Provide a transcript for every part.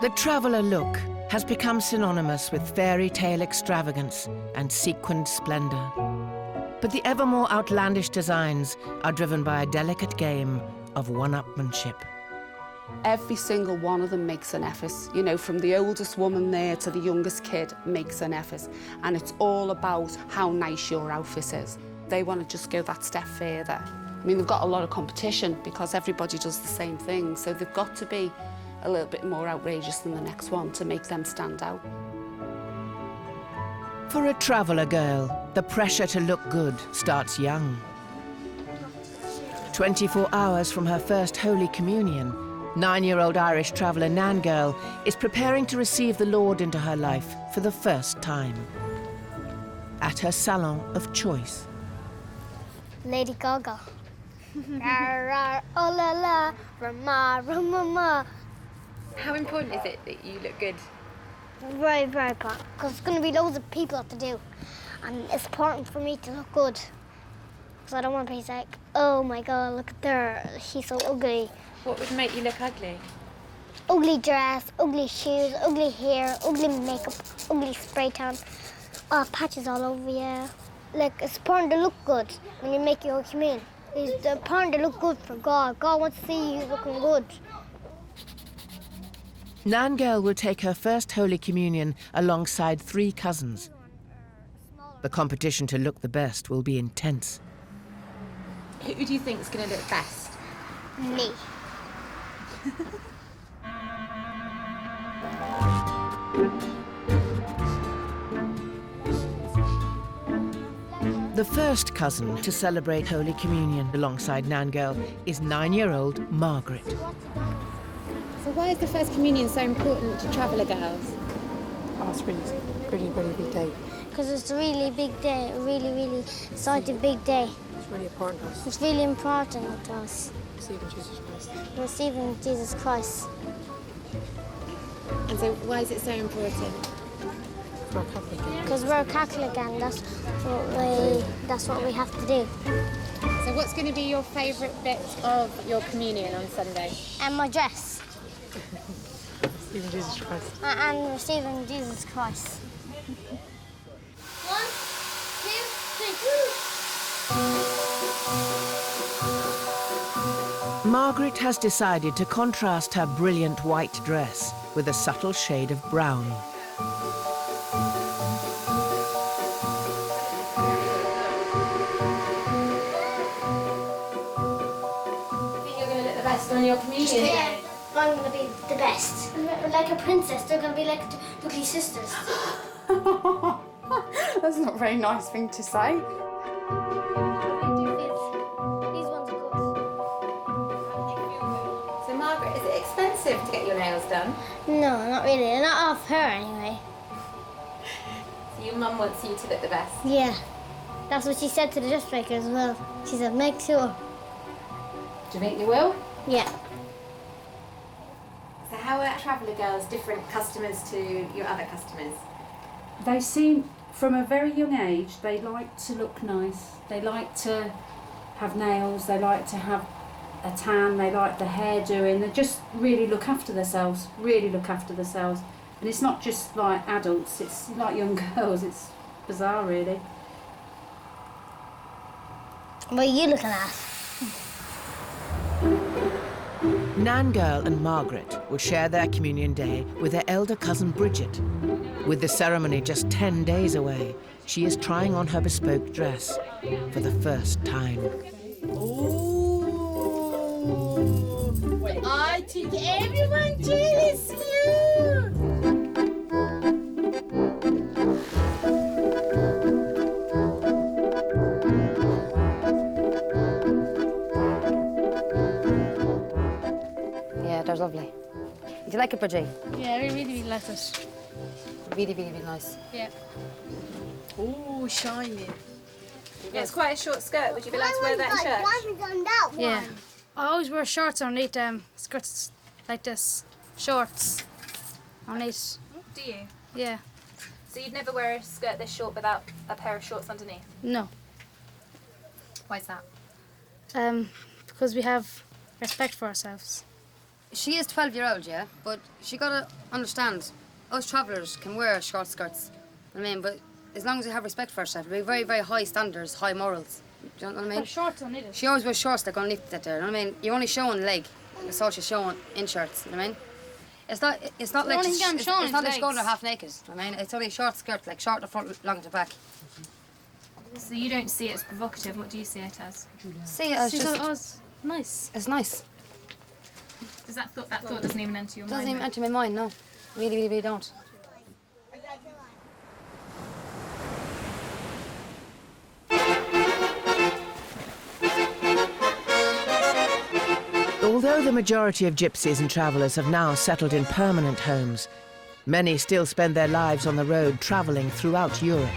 The traveller look has become synonymous with fairy tale extravagance and sequined splendour. But the ever more outlandish designs are driven by a delicate game of one-upmanship. Every single one of them makes an effort. You know, from the oldest woman there to the youngest kid makes an effort. And it's all about how nice your outfit is. They want to just go that step further. I mean, they've got a lot of competition because everybody does the same thing, so they've got to be a little bit more outrageous than the next one to make them stand out. For a traveller girl, the pressure to look good starts young. 24 hours from her first Holy Communion, 9-year-old Irish traveller Nan Girl is preparing to receive the Lord into her life for the first time. At her salon of choice. Lady Gaga. Oh la la, Rama, Rama. How important is it that you look good? Very, very important, because there's going to be loads of people to do. And it's important for me to look good. Because I don't want to be like, oh my God, look at her, she's so ugly. What would make you look ugly? Ugly dress, ugly shoes, ugly hair, ugly makeup, ugly spray tan, patches all over you. Like, it's important to look good when you make your communion. It's important to look good for God. God wants to see you looking good. Nan Girl will take her first Holy Communion alongside 3 cousins. The competition to look the best will be intense. Who do you think is going to look best? Me. The first cousin to celebrate Holy Communion alongside Nan Girl is 9-year-old Margaret. So why is the First Communion so important to traveller girls? Oh, it's really big day. Because it's a really big day, really exciting big day. It's really important to us. It's really important to us. Receiving Jesus Christ. Receiving Jesus Christ. And so why is it so important? We're Catholic. Because we're Catholic and that's what we have to do. So what's going to be your favourite bit of your communion on Sunday? And my dress. Receiving Jesus Christ. And receiving Jesus Christ. 1, 2, 3. Margaret has decided to contrast her brilliant white dress with a subtle shade of brown. You think you're going to look the best on your communion? Yeah, I'm going to be the best. Like a princess, they're going to be like the ugly sisters. That's not a very nice thing to say. These ones are good. So Margaret, is it expensive to get your nails done? No, not really. They're not off her anyway. So your mum wants you to look the best? Yeah. That's what she said to the dressmaker as well. She said, make sure. Do you think you will? Yeah. So how are traveller girls different customers to your other customers? They seem, from a very young age, they like to look nice. They like to have nails, they like to have a tan, they like the hair doing. They just really look after themselves, And it's not just like adults, it's like young girls. It's bizarre, really. What are you looking at? Nan Girl and Margaret will share their communion day with their elder cousin Bridget. With the ceremony just 10 days away, she is trying on her bespoke dress for the first time. Oh, I think everyone jealous you. Yeah, they're lovely. Did you like it, Bridgie? Yeah, I really like it. Really nice. Yeah. Oh, shiny. Yeah, it's quite a short skirt. Would you be allowed to wear that in church? Why have we done that one? Yeah. I always wear shorts underneath skirts like this. Shorts. Underneath. Do you? Yeah. So you'd never wear a skirt this short without a pair of shorts underneath? No. Why's that? Because we have respect for ourselves. She is 12-year-old, yeah, but she gotta understand, us travellers can wear short skirts. I mean, but as long as you have respect for herself, it'll be very, very high standards, high morals. Do you know what I mean? But shorts on it. She always wears shorts that go underneath that there, you know what I mean? You're only showing leg. That's all she's showing in shirts, you know what I mean? It's not like only thing I'm it's showing not is like she's going legs. half naked, you know what I mean? It's only a short skirt, like short at the front, long at the back. So you don't see it as provocative. What do you see it as? See, it's She's just, like, oh, it's nice. it's nice. Does that thought doesn't even enter your Doesn't mind? even enter my mind, no. Really, really, really don't. Although the majority of gypsies and travellers have now settled in permanent homes, many still spend their lives on the road travelling throughout Europe.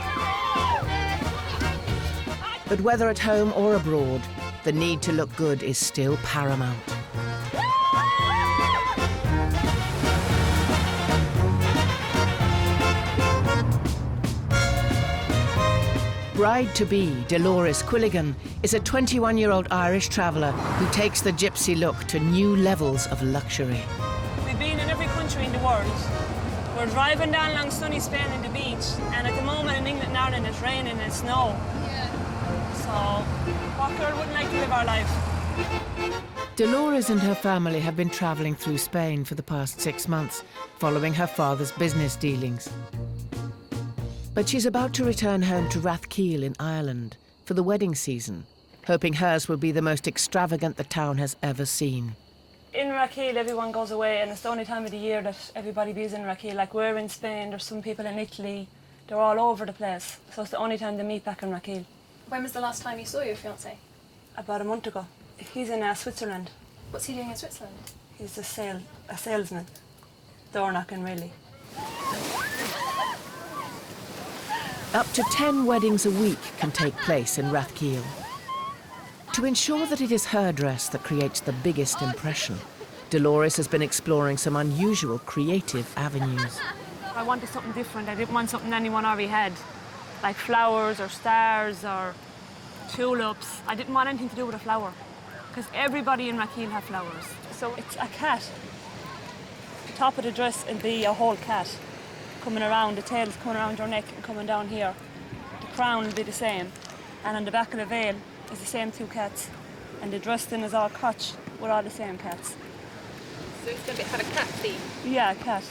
But whether at home or abroad, the need to look good is still paramount. Bride-to-be Dolores Quilligan is a 21-year-old Irish traveller who takes the gypsy look to new levels of luxury. We've been in every country in the world. We're driving down along sunny Spain and the beach, and at the moment in England and Ireland it's raining and snow. So, what girl wouldn't like to live our life? Dolores and her family have been travelling through Spain for the past 6 months, following her father's business dealings. But she's about to return home to Rathkeel in Ireland for the wedding season, hoping hers will be the most extravagant the town has ever seen. In Rathkeel everyone goes away, and it's the only time of the year that everybody is in Rathkeel. Like we're in Spain, there's some people in Italy, they're all over the place. So it's the only time they meet back in Rathkeel. When was the last time you saw your fiancé? About a month ago. He's in Switzerland. What's he doing in Switzerland? He's a salesman. Door knocking, really. Up to 10 weddings a week can take place in Rathkeel. To ensure that it is her dress that creates the biggest impression, Dolores has been exploring some unusual creative avenues. I wanted something different. I didn't want something anyone already had, like flowers or stars or tulips. I didn't want anything to do with a flower, because everybody in Rathkeel have flowers. So it's a cat. The top of the dress will be a whole cat coming around, the tail's coming around your neck and coming down here. The crown will be the same, and on the back of the veil is the same 2 cats, and the dress then is all crotch with all the same cats. So it's going to have a cat theme. Yeah, a cat.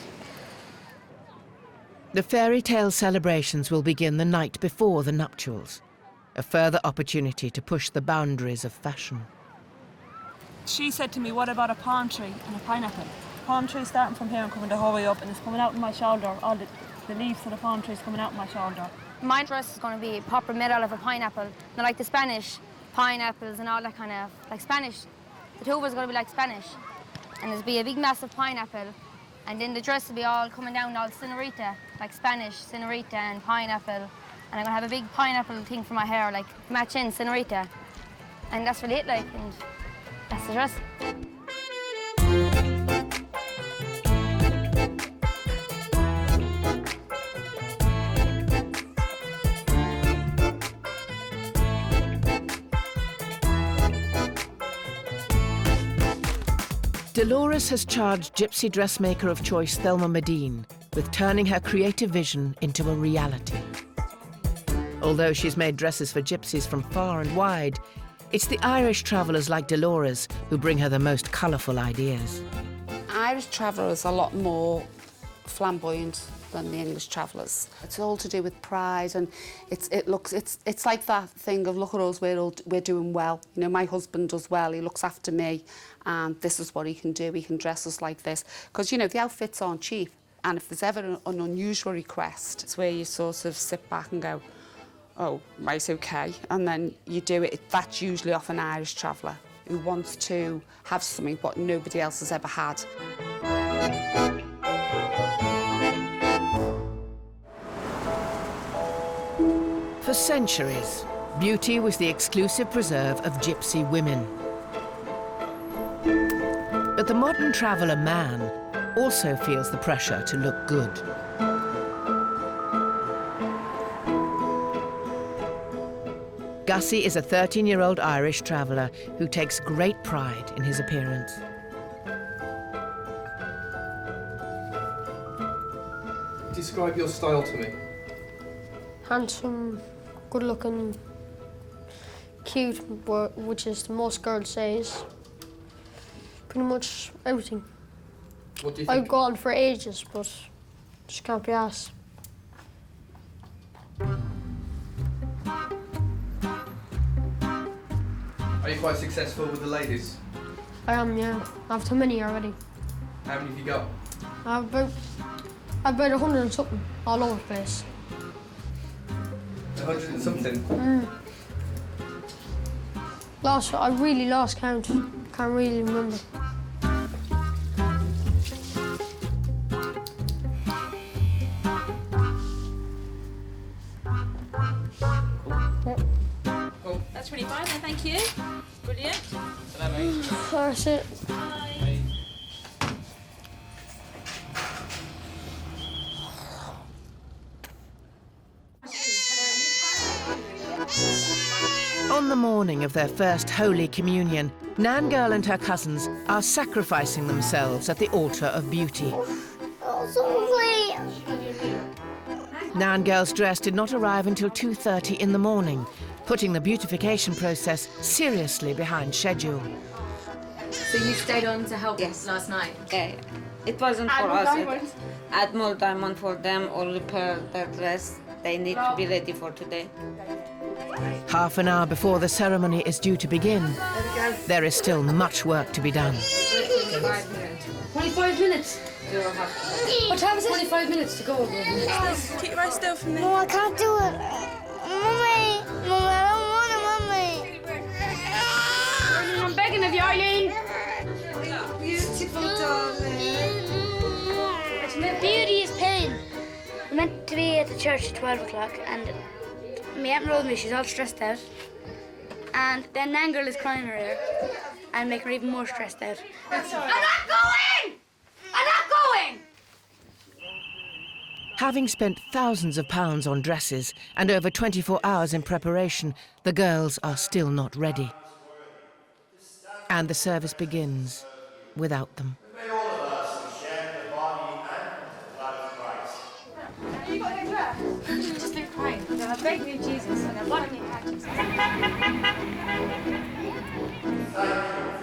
The fairy tale celebrations will begin the night before the nuptials, a further opportunity to push the boundaries of fashion. She said to me, what about a palm tree and a pineapple? The palm tree starting from here and coming the whole way up, and it's coming out in my shoulder. All the leaves of the palm tree is coming out in my shoulder. My dress is going to be proper made out of a pineapple. Not like the Spanish pineapples and all that kind of, like Spanish. The tuber is going to be like Spanish. And there's be a big massive pineapple. And then the dress will be all coming down all senorita, like Spanish senorita and pineapple. And I'm going to have a big pineapple thing for my hair, like matching senorita. And that's really it, like, and that's the dress. Dolores has charged gypsy dressmaker of choice Thelma Medine with turning her creative vision into a reality. Although she's made dresses for gypsies from far and wide, it's the Irish travellers like Dolores who bring her the most colourful ideas. Irish travellers are a lot more flamboyant than the English travellers. It's all to do with pride, and it's like that thing of, look at us, we're doing well. You know, my husband does well, he looks after me, and this is what he can do, he can dress us like this. Because, you know, the outfits aren't cheap, and if there's ever an unusual request, it's where you sort of sit back and go, oh, right, okay, and then you do it. That's usually off an Irish traveller who wants to have something what nobody else has ever had. For centuries, beauty was the exclusive preserve of gypsy women. But the modern traveller man also feels the pressure to look good. Gussie is a 13-year-old Irish traveller who takes great pride in his appearance. Describe your style to me. Handsome, good looking, cute, which is most girls say is pretty much everything. What do you think? I've gone for ages, but just can't be asked. Are you quite successful with the ladies? I am, yeah. I have too many already. How many have you got? I have about 100 and something all over the place. 100 and something? I really lost count. Can't really remember. That's really fine then, thank you. Brilliant. That's it. On the morning of their first Holy Communion, Nan Girl and her cousins are sacrificing themselves at the altar of beauty. Oh, so late. Nan Girl's dress did not arrive until 2:30 in the morning, putting the beautification process seriously behind schedule. So you stayed on to help last night? Yeah, it wasn't for us. Add more diamond for them or repair their dress. They need to be ready for today. Half an hour before the ceremony is due to begin, there is still much work to be done. 25 minutes? What time is it? 25 minutes to go. Keep your eyes still from there. No, I can't do it. Mummy, Mummy, I don't want it, Mummy. I'm begging of you, Eileen. Beautiful, darling. Beauty is pain. We're meant to be at the church at 12 o'clock, and my aunt rode me, she's all stressed out. And then Nan Girl is crying her ear and making her even more stressed out. I'm not going! I'm not going! Having spent thousands of pounds on dresses and over 24 hours in preparation, the girls are still not ready. And the service begins without them. May all of us share the body and the blood of Christ. You got a dress? Just been crying. I begged you, Jesus, and I wanted me to catch Jesus. Thank you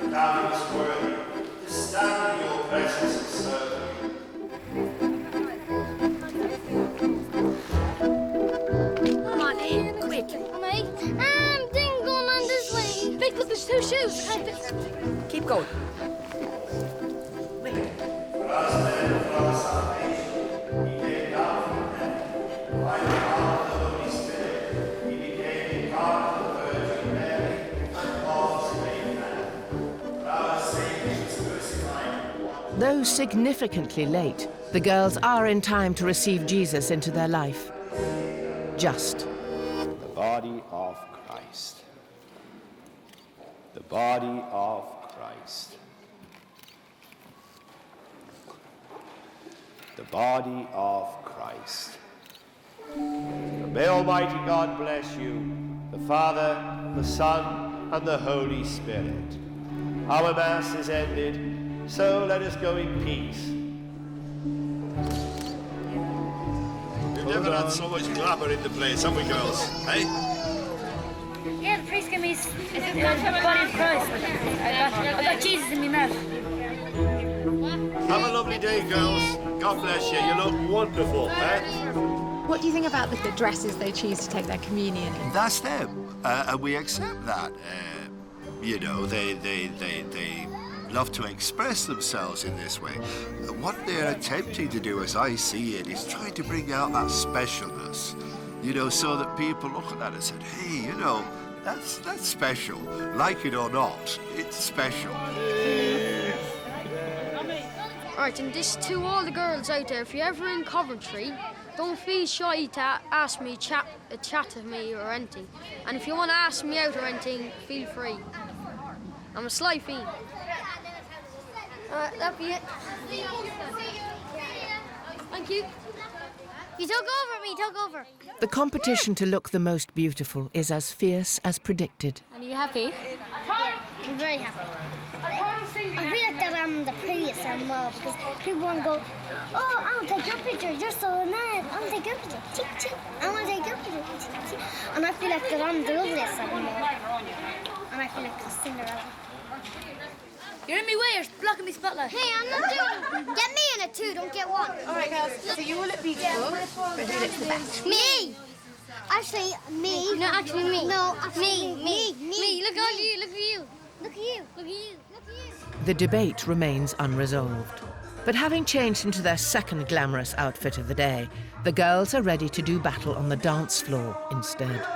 for counting us worthy to stand in your presence and serve you. Come on in, quick. Mummy, didn't go on this way. Vic, look, there's two shoes. Keep going. For us men and for our salvation, he came down from heaven. By the power of the Holy Spirit, he became incarnate of the Virgin Mary and was made man. For our sake he was crucified. Though significantly late, the girls are in time to receive Jesus into their life. Just. The body of Christ. The body of Christ. The body of Christ. May Almighty God bless you, the Father, the Son, and the Holy Spirit. Our Mass is ended, so let us go in peace. We've never had so much glamour in the place, have we, girls? Hey? Yeah, the priest gave me the body of Christ. I got Jesus in my mouth. Have a lovely day, girls. God bless you. You look wonderful, eh? What do you think about the dresses they choose to take their communion in? That's them, and we accept that. You know, they love to express themselves in this way. What they're attempting to do, as I see it, is try to bring out that specialness. You know, so that people look at that and say, hey, you know, that's special. Like it or not, it's special. Right, and this to all the girls out there, if you're ever in Coventry, don't feel shy to ask me, chat to me or anything. And if you want to ask me out or anything, feel free. I'm a sly fiend. Alright, that'll be it. Thank you. You took over me, took over. The competition to look the most beautiful is as fierce as predicted. Are you happy? I'm very happy. I feel like that I'm the prettiest in the world because people want to go, oh, I'll take your picture, you're so nice. I'll take your picture, chick, chick. I want to take your picture, chick, chick. And I feel like that I'm the loveliest in the world. And I feel like the Cinderella. You're in my way, you're blocking me spotlight. Hey, I'm not doing it. Get me in it too, don't get one. All right, girls. So you all look beautiful, but who looks the best? Me! Actually, me. No, actually me. No, actually, Me. Look at you, look at you. Look at you. Look at you. Look at you. The debate remains unresolved. But having changed into their second glamorous outfit of the day, the girls are ready to do battle on the dance floor instead.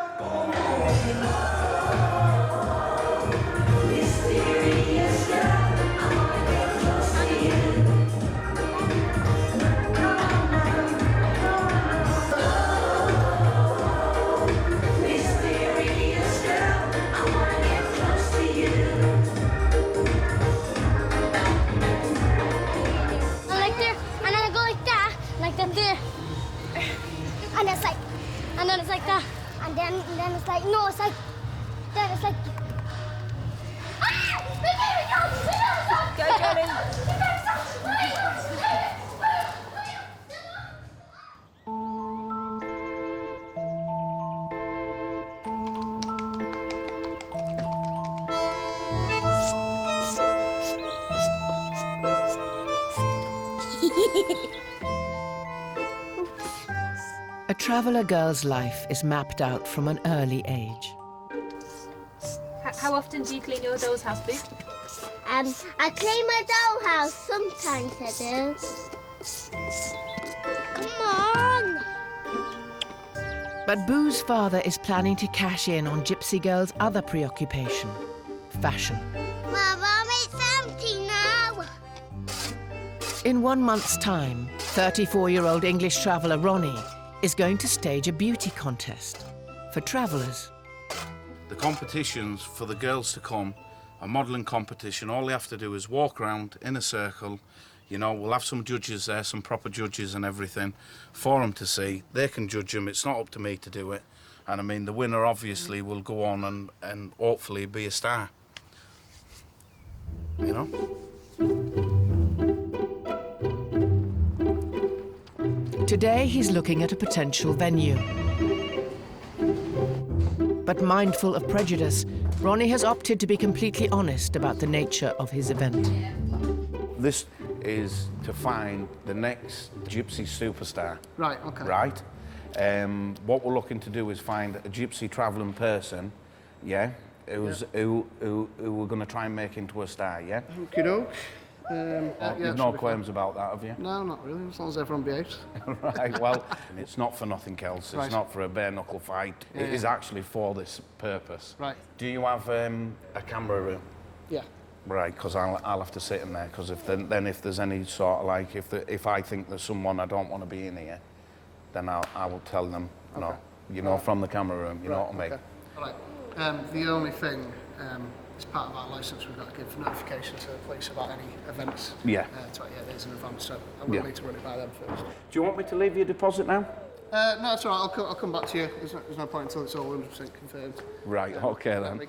And then it's like that. And then it's like, no, it's like, then it's like. Go, Colin. A traveller girl's life is mapped out from an early age. How often do you clean your doll's house, Boo? I clean my dollhouse. Sometimes I do. Come on. But Boo's father is planning to cash in on Gypsy Girl's other preoccupation, fashion. Mama, it's empty now. In 1 month's time, 34-year-old English traveller Ronnie is going to stage a beauty contest for travellers. The competitions for the girls to come, a modelling competition, all they have to do is walk around in a circle. You know, we'll have some judges there, some proper judges and everything for them to see. They can judge them, it's not up to me to do it. And I mean, the winner obviously will go on and hopefully be a star. You know? Today he's looking at a potential venue. But mindful of prejudice, Ronnie has opted to be completely honest about the nature of his event. This is to find the next Gypsy superstar. Right, okay. Right? What we're looking to do is find a Gypsy travelling person, yeah, who we're going to try and make into a star, yeah? Okie doke. You've no qualms about that, have you? No, not really, as long as everyone behaves. Right, well, it's not for nothing else. It's Right. not for a bare-knuckle fight. It is actually for this purpose. Right. Do you have a camera room? Yeah. Right, because I'll have to sit in there, because if there's any sort of like, if I think there's someone I don't want to be in here, then I will tell them, no, you know, from the camera room, you know what I mean? Okay. All right. The only thing, as part of our licence, we've got to give notification to the police about any events. Yeah. 28 days in advance, so I will need to run it by them first. Do you want me to leave your deposit now? No, that's all right. I'll come back to you. There's no point until it's all 100% confirmed. Right, okay then.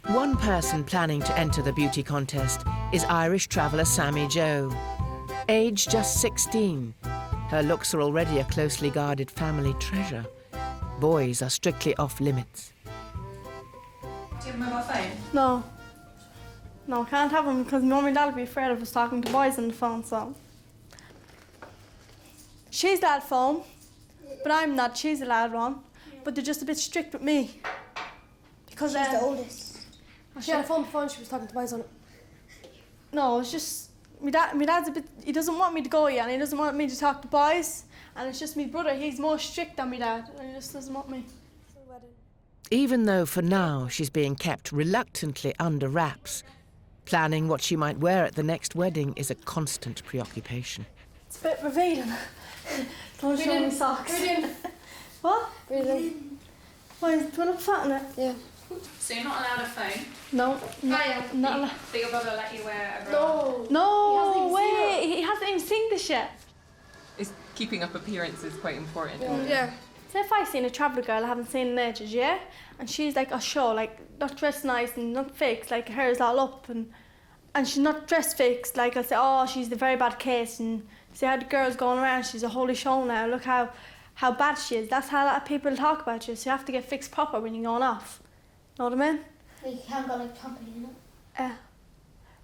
One person planning to enter the beauty contest is Irish traveller Sammy Joe. Age just 16, her looks are already a closely guarded family treasure. Boys are strictly off limits. Do you have a mobile phone? No. No, I can't have them because mum and dad would be afraid of us talking to boys on the phone, so. She's lad phone, but I'm not. She's a lad one, but they're just a bit strict with me. Because She's the oldest. She had a phone before and she was talking to boys on it. No, it's just my dad's a bit. He doesn't want me to go yet, and he doesn't want me to talk to boys. And it's just my brother. He's more strict than my dad, and he just doesn't want me. Even though for now she's being kept reluctantly under wraps, planning what she might wear at the next wedding is a constant preoccupation. It's a bit revealing. Don't show me socks. What? Breathing. Why, do I look fat in it? Yeah. So you're not allowed a phone? No. I am. Not allowed. But your brother let you wear a bra? No way! He hasn't even this yet. Is keeping up appearances quite important? Yeah. Say if I seen a traveller girl I haven't seen in ages, yeah? And she's like a show, like not dressed nice and not fixed, like her hair's all up and she's not dressed fixed, like I'll say, oh, she's the very bad case, and see how the girl's going around, she's a holy show now, look how bad she is. That's how a lot of people talk about you, so you have to get fixed proper when you're going off. Know what I mean? You can't go like properly, you know?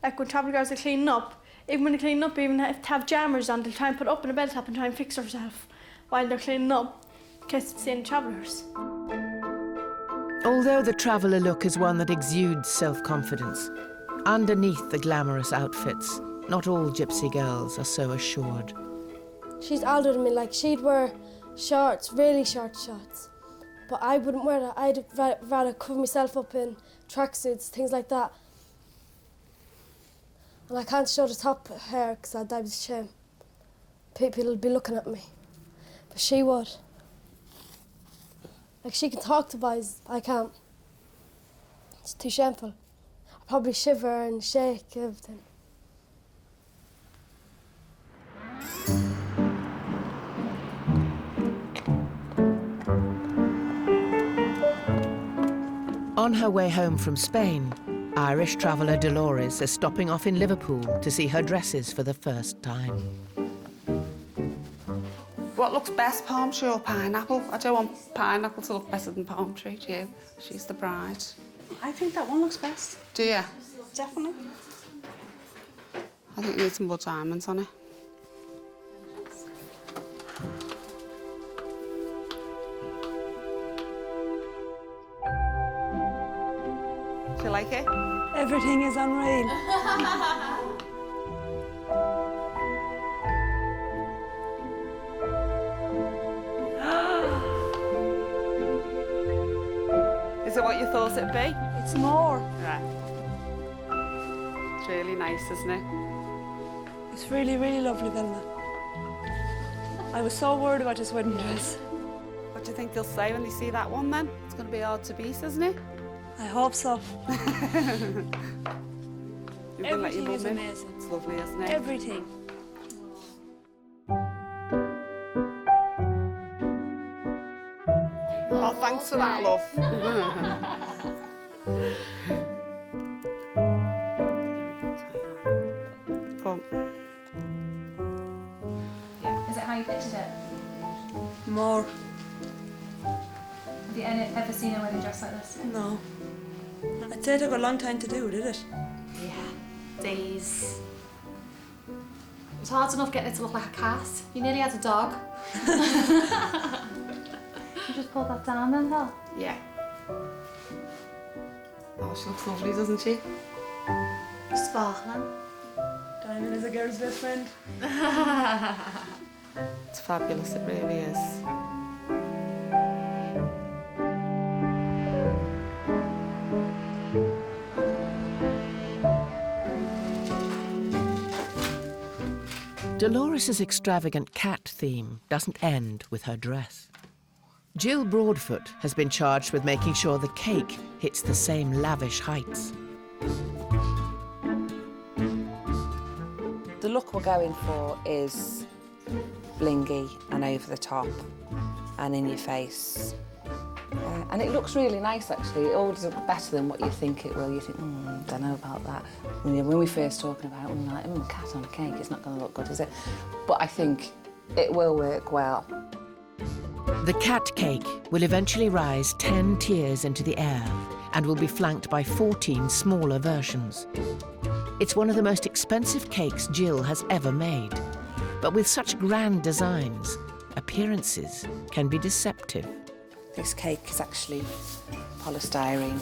Like when travel girls are cleaning up, even when they're cleaning up, even if they have jammers on, they'll try and put up in a belt top and try and fix herself while they're cleaning up, in case it's seeing travellers. Although the traveller look is one that exudes self-confidence, underneath the glamorous outfits, not all gypsy girls are so assured. She's older than me, like she'd wear shorts, really short shorts. But I wouldn't wear that. I'd rather cover myself up in tracksuits, things like that. And I can't show the top hair because I'd die with shame. People would be looking at me. But she would. Like she can talk to boys, I can't. It's too shameful. I'd probably shiver and shake, everything. On her way home from Spain, Irish traveller Dolores is stopping off in Liverpool to see her dresses for the first time. What looks best, palm tree or pineapple? I don't want pineapple to look better than palm tree, do you? She's the bride. I think that one looks best. Do you? Definitely. I think you need some more diamonds on it. Do you like it? Everything is unreal. Is it what you thought it'd be? It's more. Right. It's really nice, isn't it? It's really, really lovely, Velma. I was so worried about this wedding dress. What do you think they'll say when they see that one then? It's going to be hard to beat, isn't it? I hope so. Everything is amazing. It's lovely, isn't it? Everything. Oh, thanks for that, love. Come. Is it how you pictured it? More. Have you ever seen a wedding dress like this? No. I'd say it took a long time to do, did it? Yeah, days. It was hard enough getting it to look like a cat. You nearly had a dog. You just pulled that down then, though? Yeah. Oh, she looks lovely, doesn't she? Sparkling. Diamond is a girl's best friend. It's fabulous, it really is. Dolores's extravagant cat theme doesn't end with her dress. Jill Broadfoot has been charged with making sure the cake hits the same lavish heights. The look we're going for is blingy and over the top and in your face. And it looks really nice, actually. It always looks better than what you think it will. You think, don't know about that. When we first talking about it, we were like, cat on a cake, it's not going to look good, is it? But I think it will work well. The cat cake will eventually rise 10 tiers into the air and will be flanked by 14 smaller versions. It's one of the most expensive cakes Jill has ever made. But with such grand designs, appearances can be deceptive. This cake is actually polystyrene.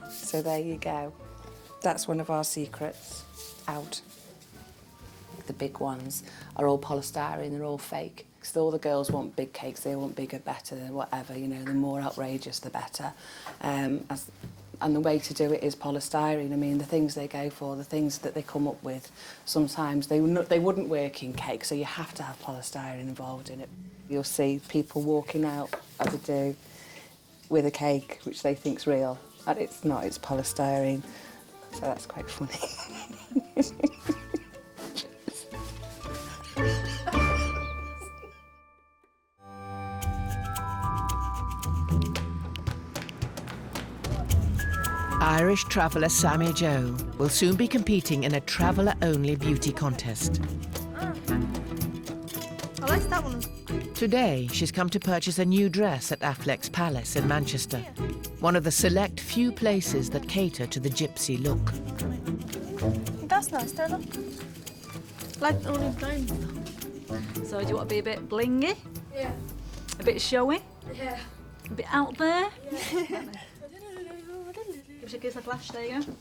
So there you go. That's one of our secrets out. The big ones are all polystyrene, they're all fake. Because all the girls want big cakes, they want bigger, better, whatever, you know, the more outrageous, the better. And the way to do it is polystyrene. I mean, the things they go for, the things that they come up with, sometimes they wouldn't work in cake, so you have to have polystyrene involved in it. You'll see people walking out of the do with a cake which they think's real, and it's not, it's polystyrene. So that's quite funny. Irish traveller Sammy Joe will soon be competing in a traveller-only beauty contest. I like that one. Today, she's come to purchase a new dress at Affleck's Palace in Manchester, one of the select few places that cater to the gypsy look. That's nice, there, look. Like only blind. So do you want to be a bit blingy? Yeah. A bit showy? Yeah. A bit out there? Yeah. Give us a flash, there you go.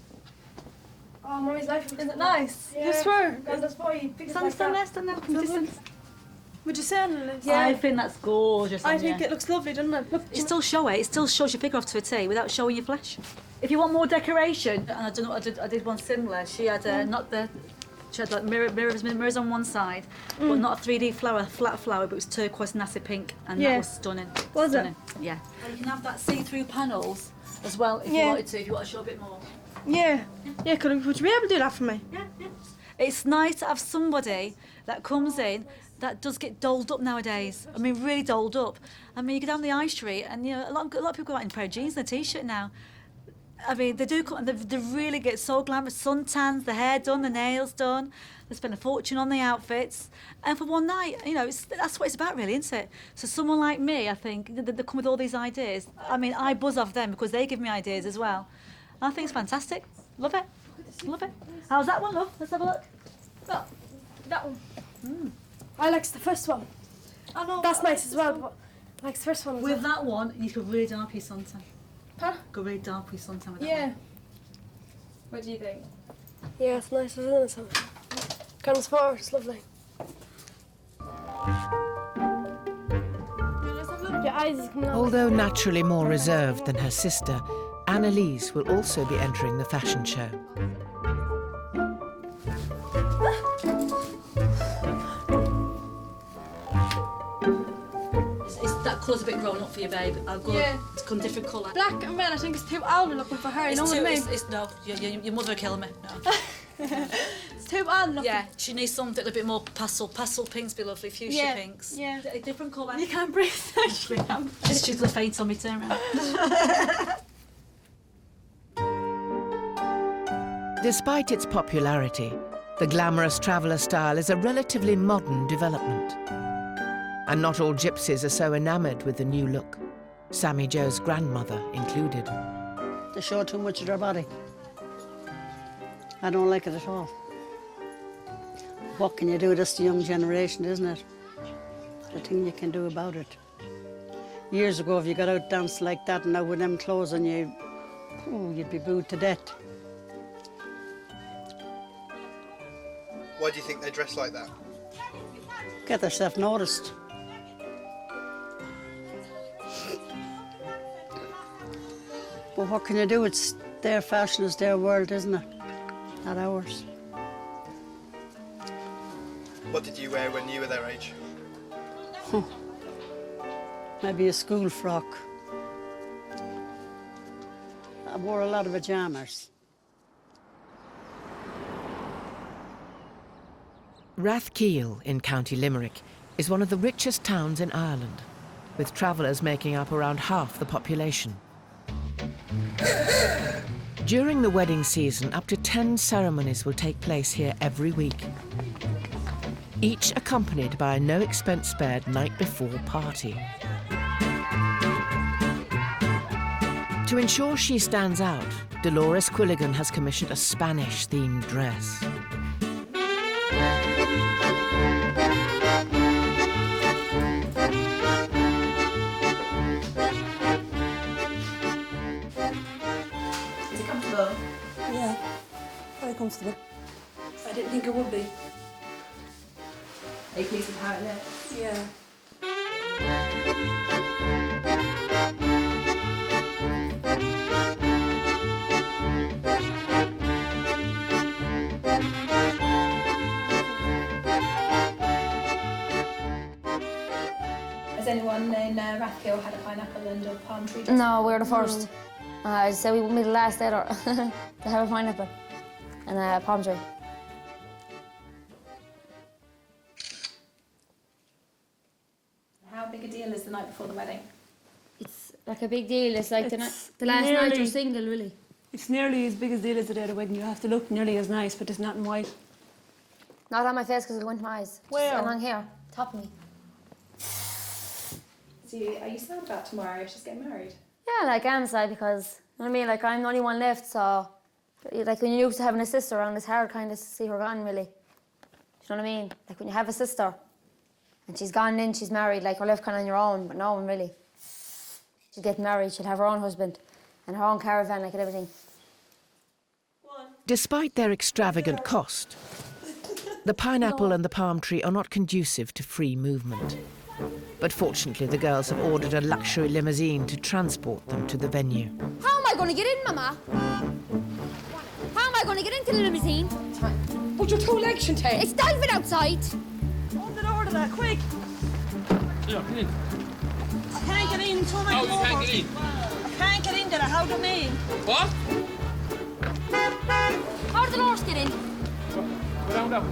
Oh, Mummy's life. Is it nice? Yeah. You swear? And that's why you pick it Stand like there, that. stand there, from a distance. Would you say on it? Yeah. I think that's gorgeous. I on think you. it looks lovely, doesn't it? Look, It's still showy. It still shows your figure off to a T without showing your flesh. If you want more decoration, and I don't know, I did one similar. She had she had like mirrors on one side, but not a 3D flower, a flat flower, but it was turquoise, nasty pink, and that was stunning. Was stunning. Yeah. And you can have that see-through panels as well if you wanted to. If you want to show a bit more. Yeah. Yeah. Would you be able to do that for me? Yeah. It's nice to have somebody that comes in that does get dolled up nowadays. I mean, really dolled up. I mean, you go down the high street and, you know, a lot of people go out in a pair of jeans and a T-shirt now. I mean, they do, they really get so glamorous. Suntans, the hair done, the nails done. They spend a fortune on the outfits. And for one night, you know, that's what it's about really, isn't it? So someone like me, I think, they come with all these ideas. I mean, I buzz off them because they give me ideas as well. And I think it's fantastic. Love it. Love it. How's that one, love? Let's have a look. Oh, that one. I like the first one. I know. That's nice as well, but I like the first one. With that one, you could really dark your suntan. Huh? Go really dark with suntan with that Yeah. one. What do you think? Yeah, it's nice, isn't it? Comes forward, it's lovely. Your eyes is coming out. Although naturally more reserved than her sister, Annalise will also be entering the fashion show. That colour's a bit grown up for you, babe. I'll go to a different colour. Black and red, I think it's too old looking for her, you know what I mean? No, your mother will kill me. No. It's too old looking. Yeah, she needs something a bit more pastel pinks be lovely, fuchsia pinks. Yeah. A different colour. You can't breathe. She's gonna faint on me, turn around. Despite its popularity, the glamorous traveller style is a relatively modern development. And not all gypsies are so enamoured with the new look, Sammy Joe's grandmother included. They show too much of their body. I don't like it at all. What can you do? That's the young generation, isn't it? The thing you can do about it. Years ago, if you got out dancing like that and now with them clothes on you, you'd be booed to death. Why do you think they dress like that? Get themselves noticed. But what can you do? It's their fashion, it's their world, isn't it? Not ours. What did you wear when you were their age? Maybe a school frock. I wore a lot of pyjamas. Rathkeale in County Limerick is one of the richest towns in Ireland, with travellers making up around half the population. During the wedding season, up to 10 ceremonies will take place here every week, each accompanied by a no-expense-spared night-before party. To ensure she stands out, Dolores Quilligan has commissioned a Spanish-themed dress. Is it comfortable? Yeah, very comfortable. I didn't think it would be. Are you pleased with how it looks? Yeah. Has anyone in Rathkeale had a pineapple and a palm tree? No, we're the first. I said we wouldn't be the last either to have a pineapple and a palm tree. How big a deal is the night before the wedding? It's like a big deal. It's like the last night you're single, really. It's nearly as big a deal as the day of the wedding. You have to look nearly as nice, but it's not in white. Not on my face because it'll go into my eyes. Where? Just along here, top of me. So are you sad about tomorrow if she's getting married? Yeah, like I'm sad because, you know what I mean, like I'm the only one left, so like when you're used to having a sister around, it's hard kind of to see her gone, really. Do you know what I mean? Like when you have a sister and she's gone in, she's married, like you're left kind of on your own, but no one really. She'll get married, she'll have her own husband and her own caravan, like and everything. Despite their extravagant cost, the pineapple and the palm tree are not conducive to free movement. But fortunately, the girls have ordered a luxury limousine to transport them to the venue. How am I going to get in, Mama? How am I going to get into the limousine? Put your 2 legs, Shantae. It's diving outside. Open the door to that, quick. Yeah, come in. I can't get in, so Oh, you can't get in? I can't get into the how do you mean? What? How did the horse get in? Go down that way.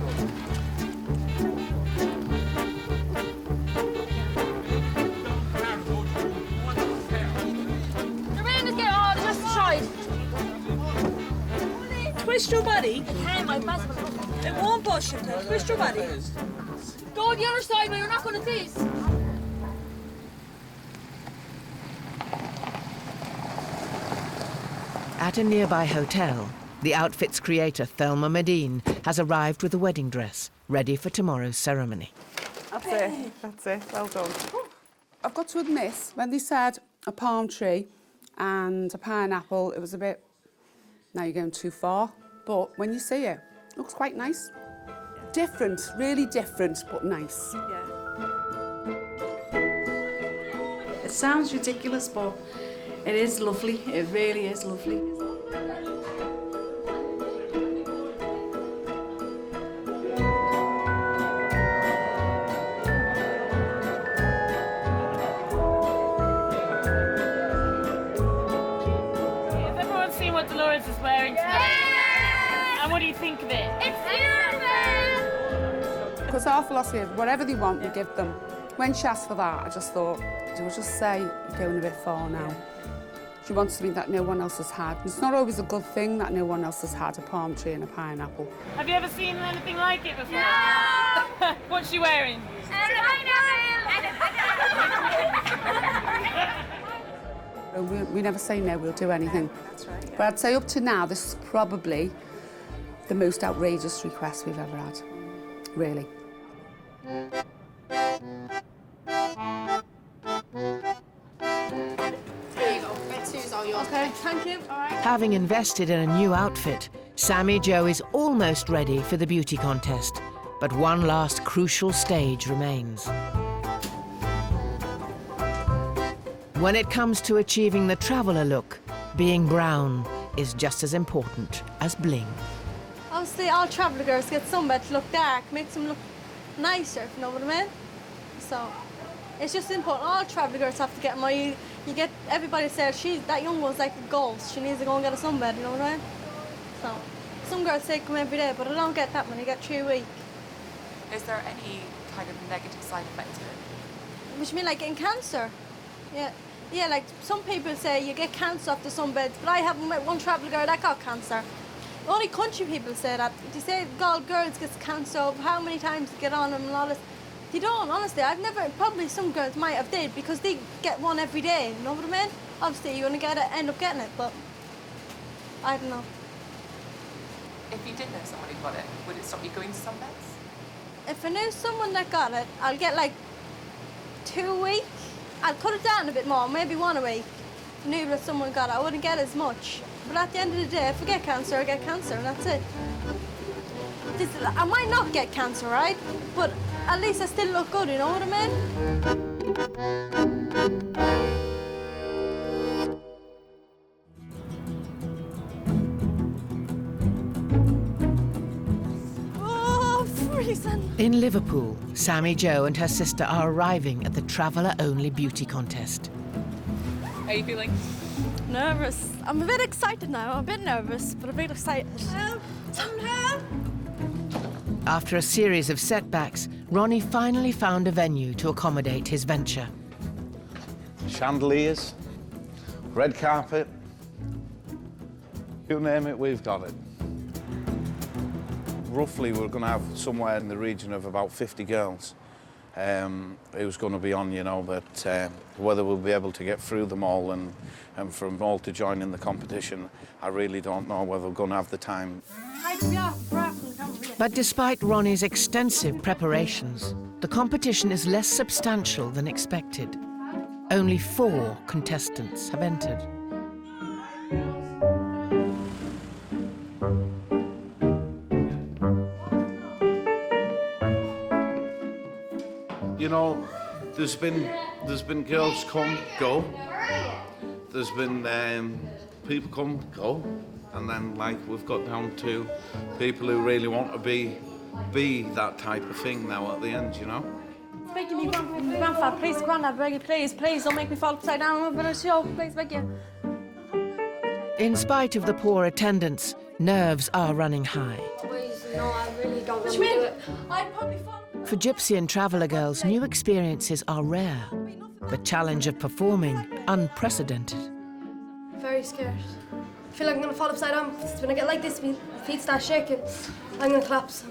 The rain is getting on, just tried. Twist your body. I can't, my back. It won't push you. Twist your body. Go on the other side, but you're not going to this. At a nearby hotel, the outfit's creator, Thelma Medine, has arrived with a wedding dress, ready for tomorrow's ceremony. That's it, well done. I've got to admit, when they said a palm tree and a pineapple, it was a bit, now you're going too far. But when you see it, it looks quite nice. Different, really different, but nice. It sounds ridiculous, but it is lovely. It really is lovely. Has everyone seen what Dolores is wearing tonight? And what do you think of it? It's beautiful! Because our philosophy is whatever they want, we give them. When she asked for that, I just thought, we'll just say you're going a bit far now. She wants something that no one else has had. And it's not always a good thing that no one else has had, a palm tree and a pineapple. Have you ever seen anything like it before? No! What's she wearing? We never say no, we'll do anything. That's right. But I'd say up to now, this is probably the most outrageous request we've ever had, really. Okay, thank you. All right. Having invested in a new outfit, Sammy Joe is almost ready for the beauty contest, but one last crucial stage remains. When it comes to achieving the traveller look, being brown is just as important as bling. Obviously, all traveller girls get sunbed to look dark, makes them look nicer, if you know what I mean? So, it's just important. All traveller girls have to get them. You get everybody says that young one's like a ghost. She needs to go and get a sunbed, you know what I mean? So, some girls say come every day, but I don't get that many. I get 3 a week. Is there any kind of negative side effect to it? Which mean like getting cancer? Yeah. Yeah, like some people say you get cancer off the sunbeds, but I haven't met one traveller girl that got cancer. Only country people say that. They say girls get cancer, how many times they get on them and all this. They don't, honestly. I've never, probably some girls might have did because they get one every day, you know what I mean? Obviously you're going to end up getting it, but I don't know. If you did know someone who got it, would it stop you going to sunbeds? If I knew someone that got it, I'll get like 2 a week. I'd cut it down a bit more, maybe 1 a week. If I knew that someone got it, I wouldn't get as much. But at the end of the day, if I get cancer, I get cancer, and that's it. I might not get cancer, right? But at least I still look good, you know what I mean? Oh, freezing. In Liverpool, Sammy Joe and her sister are arriving at the traveller-only beauty contest. How are you feeling? Nervous. I'm a bit excited now. I'm a bit nervous, but a bit excited. Help! After a series of setbacks, Ronnie finally found a venue to accommodate his venture. Chandeliers, red carpet, You name it, we've got it. Roughly, we're going to have somewhere in the region of about 50 girls who's going to be on, you know, but whether we'll be able to get through them all and for them all to join in the competition, I really don't know whether we're going to have the time. But despite Ronnie's extensive preparations, the competition is less substantial than expected. Only 4 contestants have entered. You know, there's been girls come, go. There's been people come, go. And then, like, we've got down to people who really want to be that type of thing now at the end, you know? Begging me, Grandpa, please, Grandad, beg you, please, don't make me fall upside down. I'm going to show, please, beg you. In spite of the poor attendance, nerves are running high. Please, no, I really don't want to do it. I'd probably fall. For Gypsy and Traveller girls, new experiences are rare. The challenge of performing, unprecedented. Very scared. I feel like I'm going to fall upside down. When I get like this, my feet start shaking. I'm going to collapse.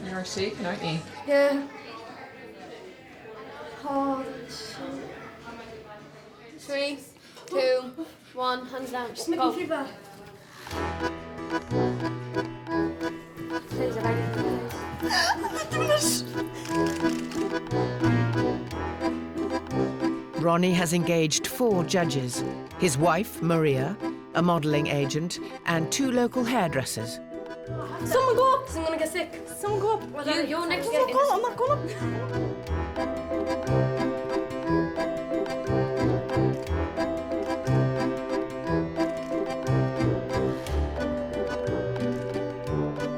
You're shaking, aren't you? Yeah. Oh, shit. 3, 2, 1, hands down. Just make Go. me feel bad. Please, I beg you. Ronnie has engaged 4 judges, his wife, Maria, a modelling agent, and 2 local hairdressers. Someone go up, 'cause I'm going to get sick. Someone go up. You're next to Someone go up, I'm not going up.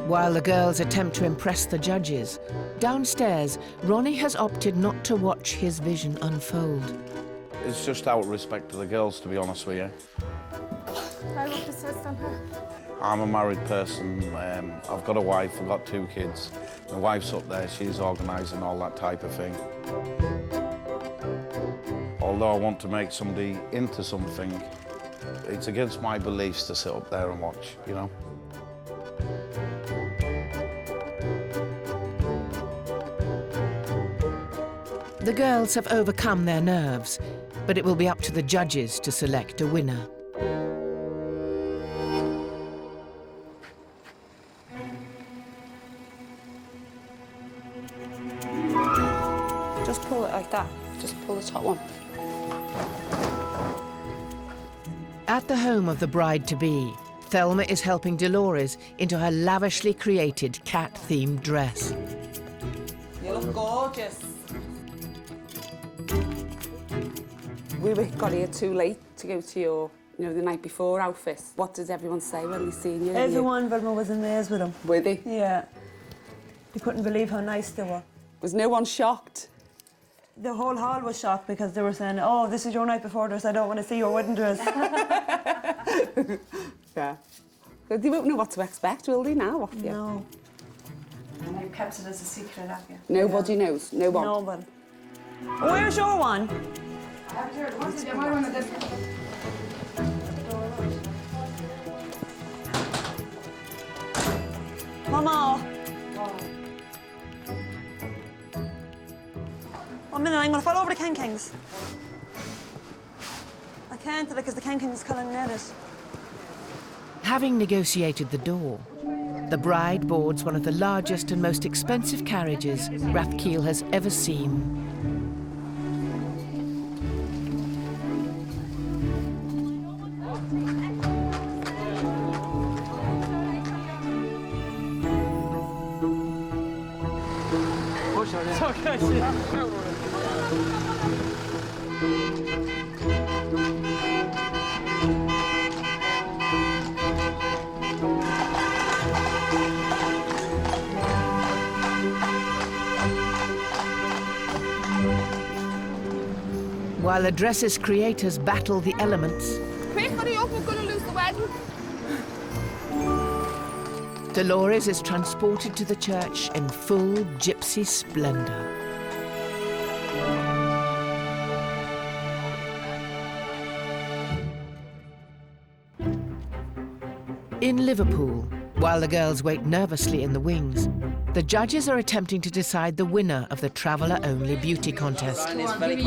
While the girls attempt to impress the judges, downstairs, Ronnie has opted not to watch his vision unfold. It's just out of respect to the girls, to be honest with you. I love this system here. I'm a married person. I've got a wife, I've got 2 kids. My wife's up there, she's organising all that type of thing. Although I want to make somebody into something, it's against my beliefs to sit up there and watch, you know? The girls have overcome their nerves, but it will be up to the judges to select a winner. Just pull it like that. Just pull the top one. At the home of the bride-to-be, Thelma is helping Dolores into her lavishly created cat-themed dress. You look gorgeous. We got here too late to go to your, you know, the night before outfit. What does everyone say when they see you? Everyone, Vilma was amazed with them. Were they? Yeah. They couldn't believe how nice they were. Was no one shocked? The whole hall was shocked because they were saying, oh, this is your night before dress, I don't want to see your wedding dress. Yeah. But they won't know what to expect, will they now? What, No. And you've kept it as a secret, have you? Nobody knows. No one. Nobody. Oh, where's your one? Mama. 1 minute, I'm going to fall over the Ken Kings. I can't because the Ken Kings can't net it. Having negotiated the door, the bride boards one of the largest and most expensive carriages Rathkeel has ever seen. It's okay. While the dress's creators battle the elements, Quick, hurry up, we're going to lose the wedding. Dolores is transported to the church in full gypsy splendor. In Liverpool, while the girls wait nervously in the wings, the judges are attempting to decide the winner of the traveller-only beauty contest. I'm going to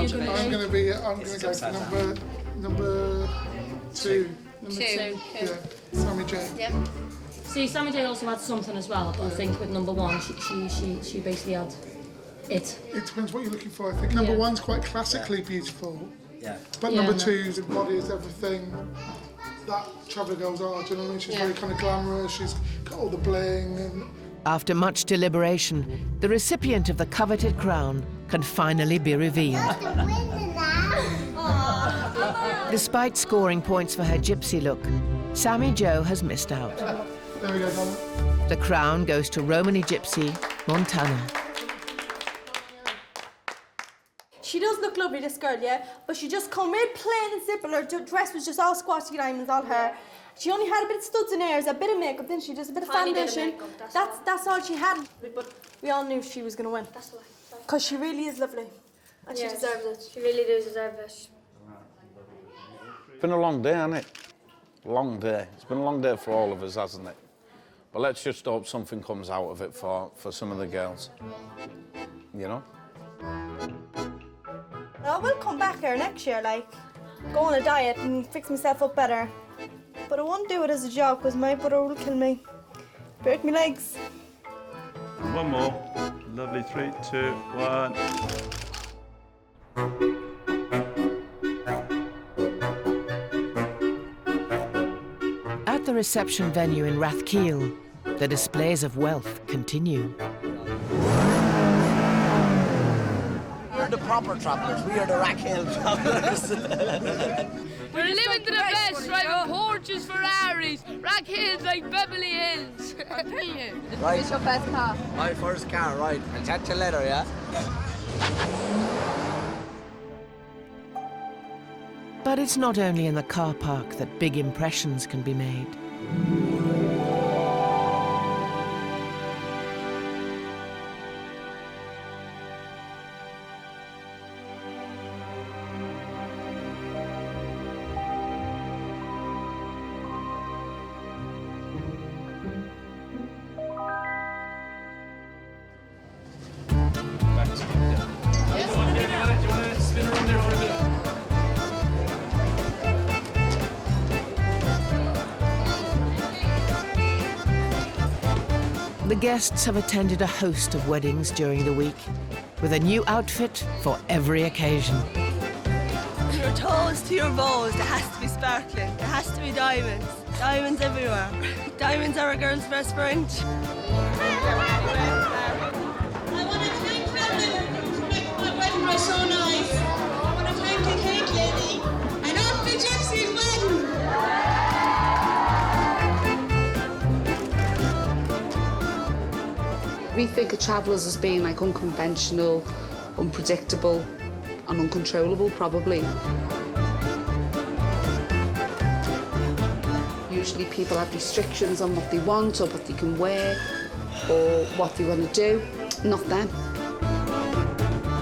go for number two. Yeah, Sammy J. Yep. See, Sammy J also had something as well, but I think with number one, she basically had it. It depends what you're looking for. I think number one's quite classically beautiful. Yeah. But number two embodies everything that traveller girls are. Do you know what I mean? She's very kind of glamorous. She's got all the bling. And After much deliberation, the recipient of the coveted crown can finally be revealed. Despite scoring points for her gypsy look, Sammy Jo has missed out. there we go, darling. The crown goes to Romany Gypsy, Montana. She does look lovely, this girl, yeah, but she just come real plain and simple. Her dress was just all squatty diamonds on her. She only had a bit of studs and ears, a bit of makeup, didn't she? Just a bit of foundation. That's all she had. But we all knew she was going to win. That's why. Because she really is lovely. And she deserves it. She really does deserve it. It's been a long day, hasn't it? Long day. It's been a long day for all of us, hasn't it? But let's just hope something comes out of it for some of the girls. You know? I will come back here next year, like, go on a diet and fix myself up better. But I won't do it as a joke, because my brother will kill me. Break my legs. One more. Lovely. 3, 2, 1. At the reception venue in Rathkeale, the displays of wealth continue. We're the proper travellers. We are the Rathkeale travellers. We're living to the best, driving Porsches, Ferraris, Rathkeale's like Beverly Hills. I'm telling you. Right. It's your best car. My first car, right. I'll chat to you later, yeah? But it's not only in the car park that big impressions can be made. The guests have attended a host of weddings during the week, with a new outfit for every occasion. Your toes to your bows, it has to be sparkling. It has to be diamonds. Diamonds everywhere. Diamonds are a girl's best friend. I want to thank Brendan for making my wedding dress so nice. I want to thank the cake lady and all the Gypsy's wedding. We think of travellers as being like unconventional, unpredictable and uncontrollable, probably. Usually people have restrictions on what they want or what they can wear or what they want to do. Not them.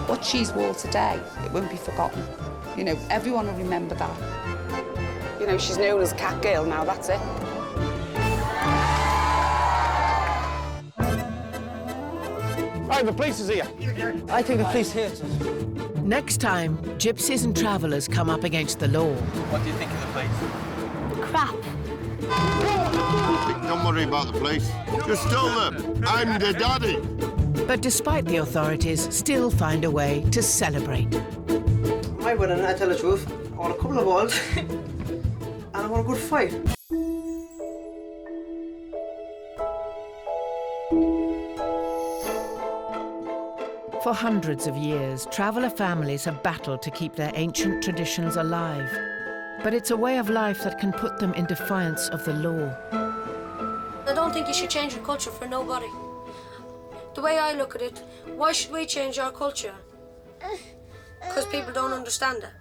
What she's wore today, it won't be forgotten. You know, everyone will remember that. You know, she's known as Cat Girl now, that's it. Right, the police is here. I think the police hate us. Next time, gypsies and travellers come up against the law. What do you think of the place? Crap. Don't worry about the police. You stole them. I'm the daddy. But despite the authorities, still find a way to celebrate. My wedding, I tell the truth, I want a couple of balls and I want a good fight. For hundreds of years, traveller families have battled to keep their ancient traditions alive. But it's a way of life that can put them in defiance of the law. I don't think you should change your culture for nobody. The way I look at it, why should we change our culture? Because people don't understand it.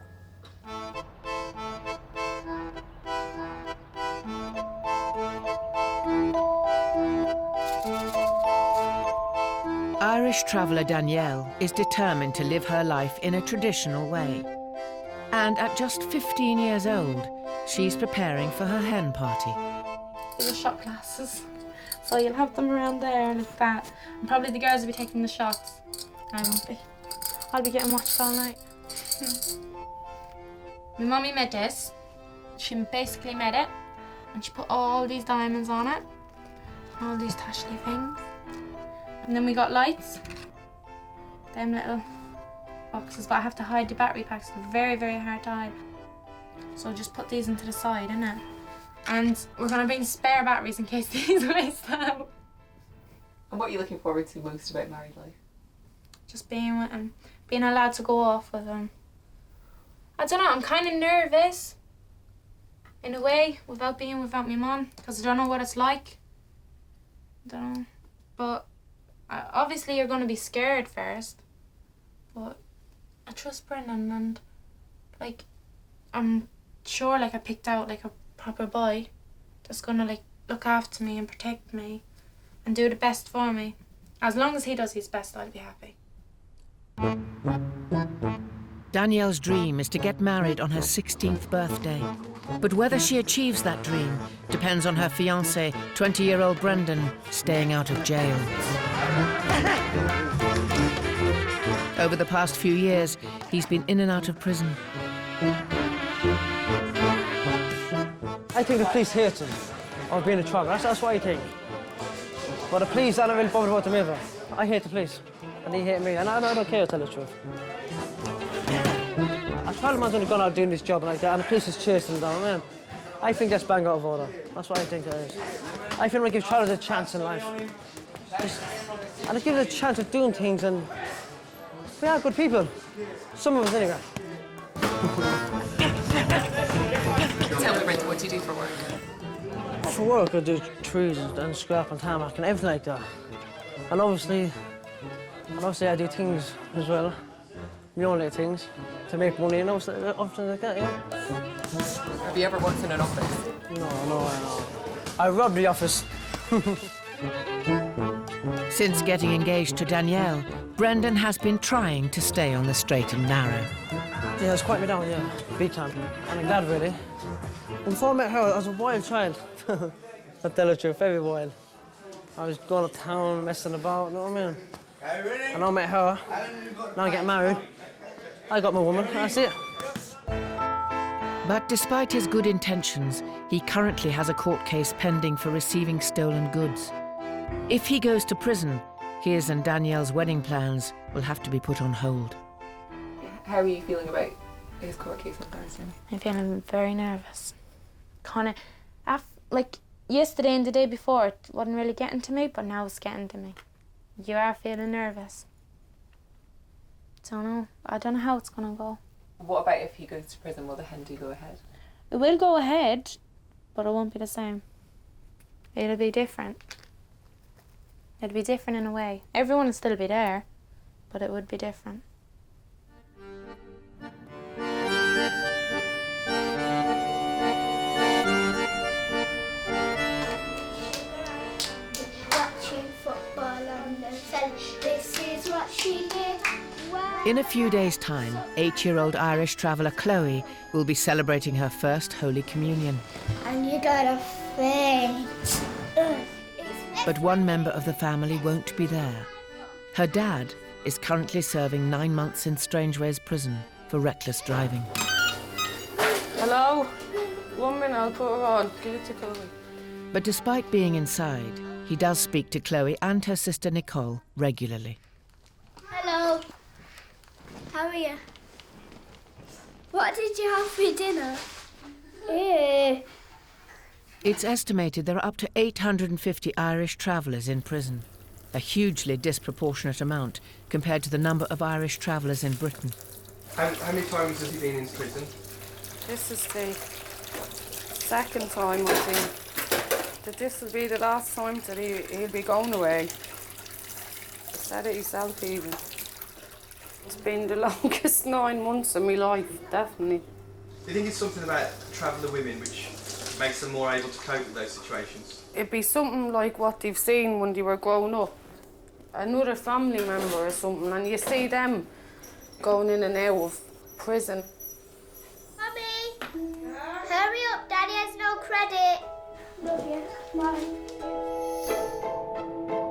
Irish traveller Danielle is determined to live her life in a traditional way. And at just 15 years old, she's preparing for her hen party. These are shot glasses. So you'll have them around there like that. And probably the girls will be taking the shots. I won't be. I'll be getting watched all night. My mummy made this. She basically made it. And she put all these diamonds on it. All these tashy things. And then we got lights. Them little boxes, but I have to hide the battery packs. They're very, very hard to hide. So just put these into the side, innit? And we're gonna bring spare batteries in case these waste out. And what are you looking forward to most about married life? Just being with him, being allowed to go off with him. I don't know, I'm kind of nervous, in a way, without my mum, because I don't know what it's like. I don't know. But obviously you're gonna be scared first. But I trust Brendan, and like, I'm sure like I picked out like a proper boy that's gonna like look after me and protect me and do the best for me. As long as he does his best, I'll be happy. Danielle's dream is to get married on her 16th birthday. But whether she achieves that dream depends on her fiancé, 20-year-old Brendan, staying out of jail. Over the past few years, he's been in and out of prison. I think the police hate him, or being in trouble. That's what I think. But the police, I don't really bother about them either. I hate the police, and they hate me, and I don't care, to tell the truth. I told them I was only going out doing this job like that, and the police is chasing them down, man. I think that's bang out of order. That's what I think that is. I feel like give Charles a chance in life. And just give us a chance of doing things, and we are good people. Some of us, anyway. Tell me, Brent, what do you do for work? For work, I do trees and scrap and tarmac and everything like that. And obviously I do things as well. My own little things to make money and often like that, yeah. Have you ever worked in an office? No. I robbed the office. Since getting engaged to Danielle, Brendan has been trying to stay on the straight and narrow. Yeah, it's quite me down, yeah, big time. And I'm glad, really. Before I met her, I was a wild child. I tell the truth, very wild. I was going to town, messing about, you know what I mean? And I met her, now I get married. I got my woman, that's it. But despite his good intentions, he currently has a court case pending for receiving stolen goods. If he goes to prison, his and Danielle's wedding plans will have to be put on hold. How are you feeling about his court case on Thursday? I'm feeling very nervous. Kind of, like yesterday and the day before, it wasn't really getting to me, but now it's getting to me. You are feeling nervous. I don't know how it's gonna go. What about if he goes to prison? Will the hen do go ahead? It will go ahead, but it won't be the same. It'll be different. It'll be different in a way. Everyone will still be there, but it would be different. Watching football on the telly, this is what she did. In a few days' time, 8-year-old Irish traveller Chloe will be celebrating her first Holy Communion. And you gotta faint. But one member of the family won't be there. Her dad is currently serving 9 months in Strangeways prison for reckless driving. Hello? 1 minute, I'll put her on. Give it to Chloe. But despite being inside, he does speak to Chloe and her sister Nicole regularly. Hello. How are you? What did you have for dinner? It's estimated there are up to 850 Irish travellers in prison, a hugely disproportionate amount compared to the number of Irish travellers in Britain. How many times has he been in prison? This is the second time, I think. That this will be the last time that he'll be going away. He said it himself even. It's been the longest 9 months of my life, definitely. Do you think it's something about traveller women which makes them more able to cope with those situations? It'd be something like what they've seen when they were growing up. Another family member or something, and you see them going in and out of prison. Mummy, hurry up, Daddy has no credit. Love you. Bye.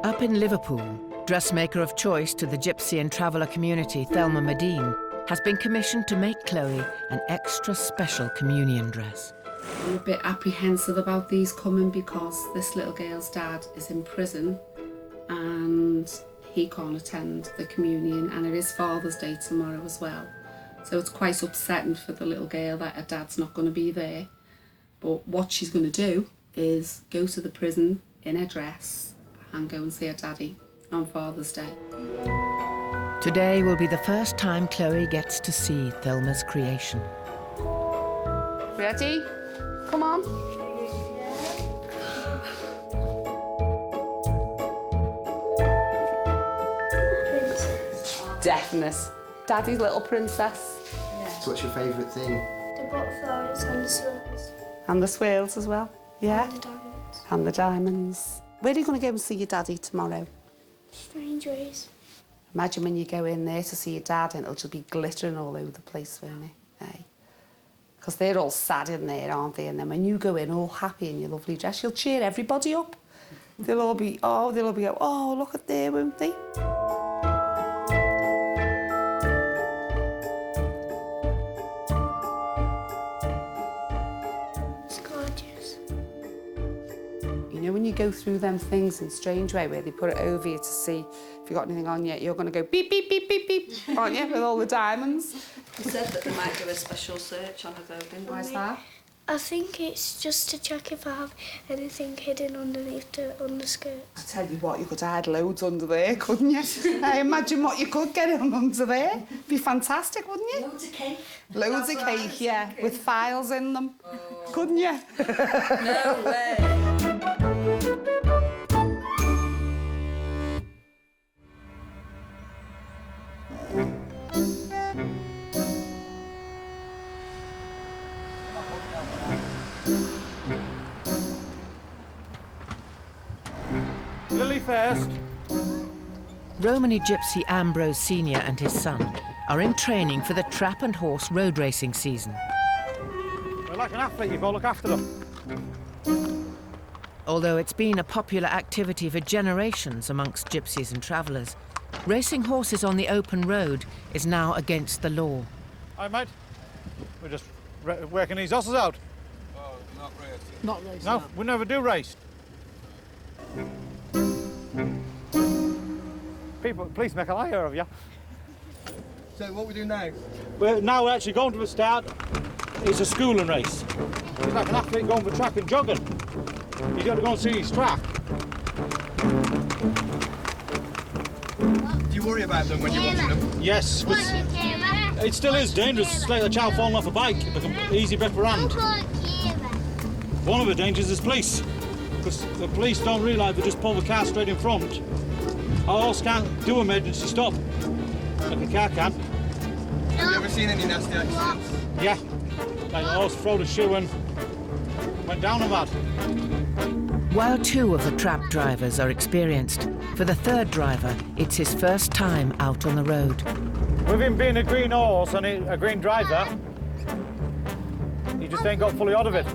Up in Liverpool, dressmaker of choice to the Gypsy and traveller community, Thelma Medine, has been commissioned to make Chloe an extra special communion dress. I'm a bit apprehensive about these coming because this little girl's dad is in prison and he can't attend the communion, and it is Father's Day tomorrow as well. So it's quite upsetting for the little girl that her dad's not going to be there. But what she's going to do is go to the prison in her dress and go and see her daddy on Father's Day. Today will be the first time Chloe gets to see Thelma's creation. Ready? Come on. Definite. Daddy's little princess. So what's your favourite thing? The butterflies and the swirls. And the swirls as well. Yeah. And the diamonds. And the diamonds. Where are you going to go and see your daddy tomorrow? Strange ways. Imagine when you go in there to see your dad and it'll just be glittering all over the place, won't it? Eh? Because they're all sad in there, aren't they? And then when you go in all happy in your lovely dress, you'll cheer everybody up. They'll all be, oh, look at there, won't they? It's gorgeous. You know when you go through them things in Strange Way where they put it over you to see if you've got anything on yet, you're going to go beep, beep, beep, beep, beep, aren't you, with all the diamonds? They said that they might do a special search on her though, didn't they? Why's that? I think it's just to check if I have anything hidden underneath the underskirt. I tell you what, you could hide loads under there, couldn't you? I imagine what you could get under there. Be fantastic, wouldn't you? Loads of cake. Loads of cake, yeah, with files in them. Oh. Couldn't you? No way. Lily first. Romany Gypsy Ambrose Sr. and his son are in training for the trap and horse road racing season. They're like an athlete, you've got to look after them. Although it's been a popular activity for generations amongst gypsies and travellers, racing horses on the open road is now against the law. Hi, mate. We're just working these horses out. Oh, not racing. Not racing? No, we never do race. Police make a liar of you. So what we do now? Now we're actually going to the start. It's a schooling race. It's like an athlete going for track and jogging. You've got to go and see his track. Do you worry about them when you're watching them? Yes. It still is dangerous. It's like a child falling off a bike. It can easy break for hand. One of the dangers is police. Because the police don't realise they just pull the car straight in front. A horse can't do emergency stop, like a car can. Have you ever seen any nasty accidents? Yeah, like a horse throwed a shoe and went down on that. While two of the trap drivers are experienced, for the third driver, it's his first time out on the road. With him being a green horse and a green driver, he just ain't got fully out of it.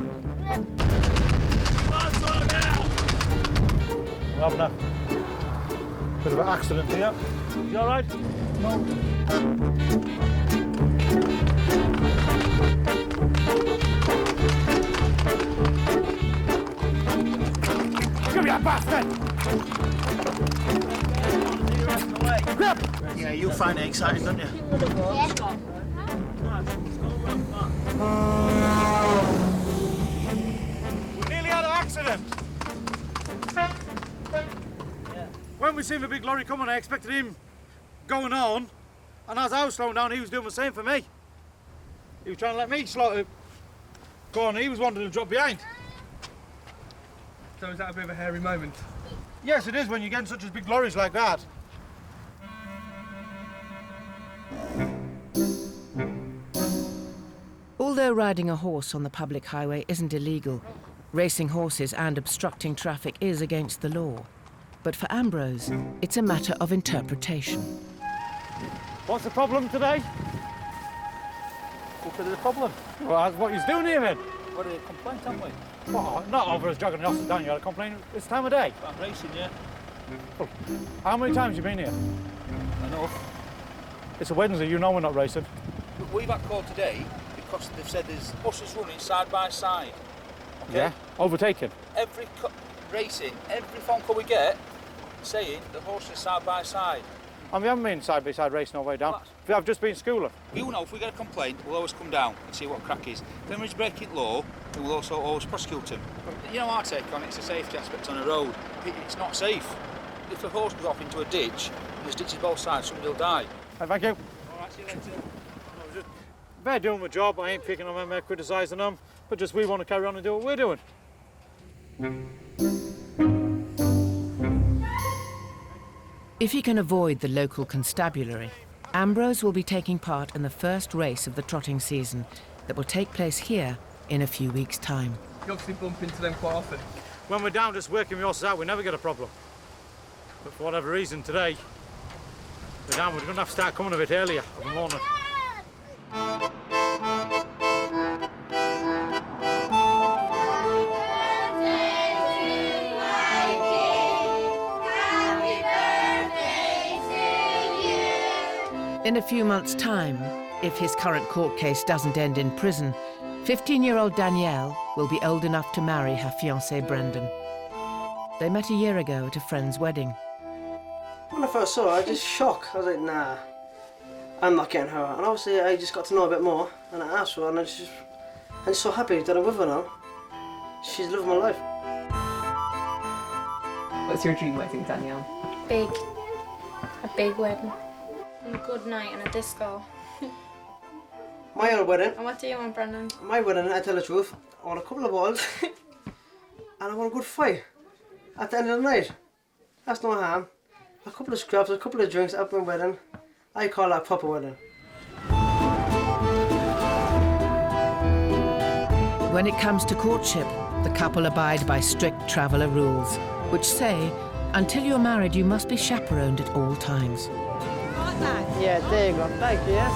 We're having a bit of an accident here. You all right? No. Give me that bastard! Yeah, you'll find it exciting, don't you? We nearly had an accident. When we seen the big lorry coming, I expected him going on, and as I was slowing down, he was doing the same for me. He was trying to let me go on, he was wanting to drop behind. So is that a bit of a hairy moment? Yes, it is when you get in such as big lorries like that. Although riding a horse on the public highway isn't illegal, racing horses and obstructing traffic is against the law. But for Ambrose, it's a matter of interpretation. What's the problem today? What's the problem? Well, that's what he's doing here, then. What are the complaints, haven't we? Well, not over as jogging the horses down. You had a complaint this time of day. I'm racing, yeah. Well, how many times have you been here? Enough. It's a Wednesday. You know we're not racing. But we've had call today because they've said there's buses running side by side. Okay? Yeah. Overtaken. Every racing, every phone call we get saying the horses side by side. And we haven't been side by side racing all the way down. I've just been schooling. You know, if we get a complaint, we'll always come down and see what crack is. Then when he's breaking law, then we'll also always prosecute him. You know, our take on it's a safety aspect on the road. It's not safe. If a horse goes off into a ditch and there's ditches both sides, somebody will die. Thank you. All right, see you later. They're doing the job. I ain't picking on them, they're criticising them. But just we want to carry on and do what we're doing. If he can avoid the local constabulary, Ambrose will be taking part in the first race of the trotting season that will take place here in a few weeks' time. You obviously bump into them quite often. When we're down just working the horses out, we never get a problem. But for whatever reason today, we're down, we're going to have to start coming a bit earlier of the morning. In a few months' time, if his current court case doesn't end in prison, 15-year-old Danielle will be old enough to marry her fiancé Brendan. They met a year ago at a friend's wedding. When I first saw her, I was just shocked. I was like, nah, I'm not getting her. And obviously I just got to know a bit more, and I asked her, and I'm just so happy that I'm with her now. She's living my life. What's your dream wedding, Danielle? Big. A big wedding. And a good night and a disco. My own wedding. And what do you want, Brendan? My wedding, I tell the truth, I want a couple of balls and I want a good fight at the end of the night. That's no harm. A couple of scraps, a couple of drinks at my wedding. I call that a proper wedding. When it comes to courtship, the couple abide by strict traveller rules, which say, until you're married, you must be chaperoned at all times. Yeah, there you go. Thank you, yes?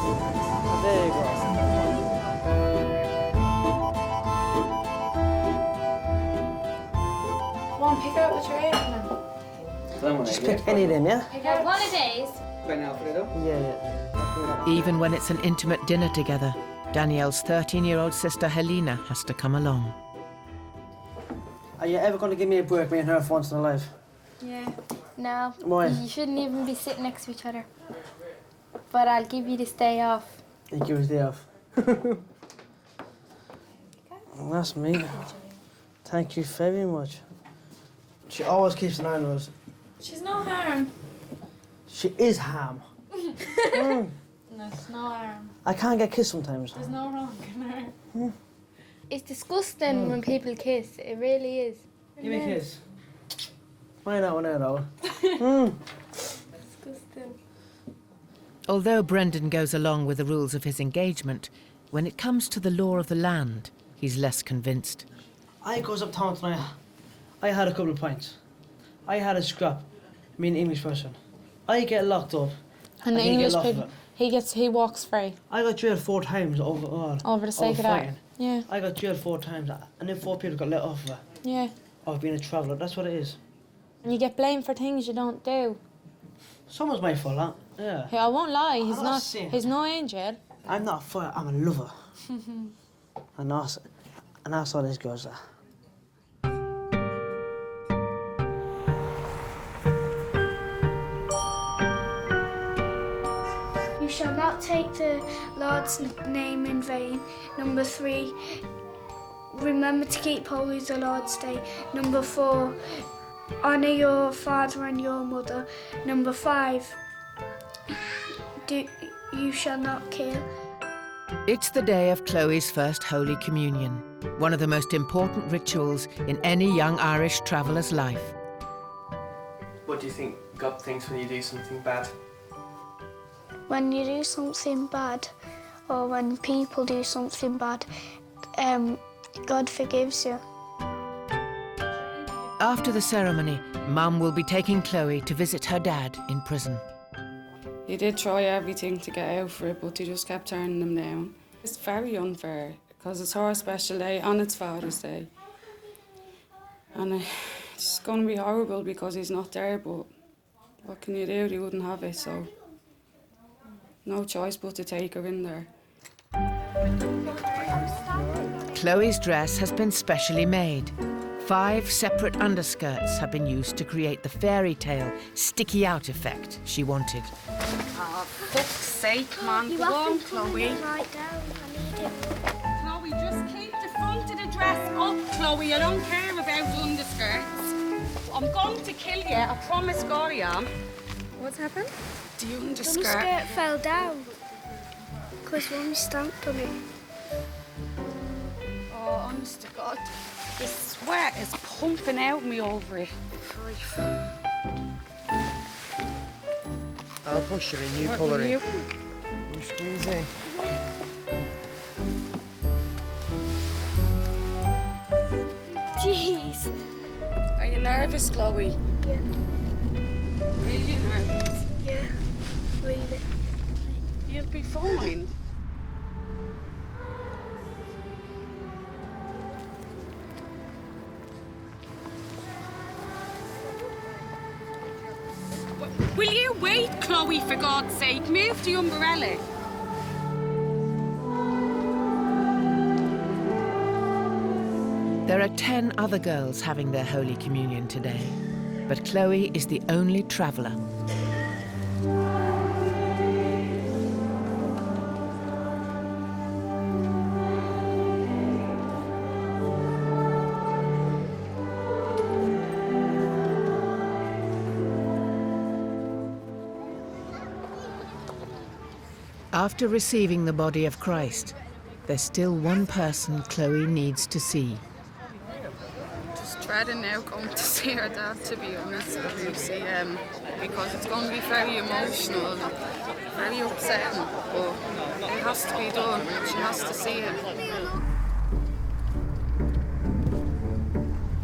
There you go. Come on, pick out what you're eating then. Just pick any of them, yeah? Pick out one of these. Yeah. Even when it's an intimate dinner together, Danielle's 13-year-old sister Helena has to come along. Are you ever going to give me a break, me and her, for once in our life? Yeah. No. Why? You shouldn't even be sitting next to each other. But I'll give you this day off. You give us a day off. Well, that's me. Thank you very much. She always keeps an eye on us. She's no harm. She is harm. No, it's no harm. I can't get kissed sometimes. There's no wrong in her. It's disgusting when people kiss. It really is. Give me a kiss. Why not one though? Disgusting. Although Brendan goes along with the rules of his engagement, when it comes to the law of the land, he's less convinced. I goes uptown tonight. I had a couple of pints. I had a scrap. Me an English person. I get locked up. And the he English get people, he walks free. I got jailed 4 times Over the sake of that. fighting. Yeah. I got jailed 4 times, and then 4 people got let off of it. Yeah. Of being a traveller. That's what it is. And you get blamed for things you don't do. Someone's my fault, huh? Yeah. Hey, I won't lie, I'm not saying- he's no angel. I'm not a fighter, I'm a lover. And that's all this goes there. You shall not take the Lord's name in vain. Number 3, remember to keep holy the Lord's Day. Number 4, honour your father and your mother. Number 5, you shall not kill. It's the day of Chloe's first Holy Communion, one of the most important rituals in any young Irish traveller's life. What do you think God thinks when you do something bad? When you do something bad, or when people do something bad, God forgives you. After the ceremony, Mum will be taking Chloe to visit her dad in prison. He did try everything to get out for it, but he just kept turning them down. It's very unfair, because it's her special day and it's Father's Day. And it's going to be horrible because he's not there, but what can you do? He wouldn't have it, so no choice but to take her in there. Chloe's dress has been specially made. 5 separate underskirts have been used to create the fairy tale sticky out effect she wanted. Oh, fuck's sake, man. Go on, Chloe. Chloe, just keep the front of the dress up, Chloe. I don't care about underskirts. I'm going to kill you, I promise God I am. What's happened? The Underskirt underskirt. fell down because Mummy stamped on it. Oh, honest to God. The sweat is pumping out me over it. I'll push her in, you What pull her will in. you? You squeeze in. Jeez. Are you nervous, Chloe? Yeah. Really nervous? Yeah. Really. You'll be fine. Will you wait, Chloe, for God's sake? Move the umbrella. There are 10 other girls having their Holy Communion today, but Chloe is the only traveller. After receiving the body of Christ, there's still one person Chloe needs to see. Just dreading now going to see her dad, to be honest, Lucy, because it's going to be very emotional and very upsetting, but it has to be done. She has to see it.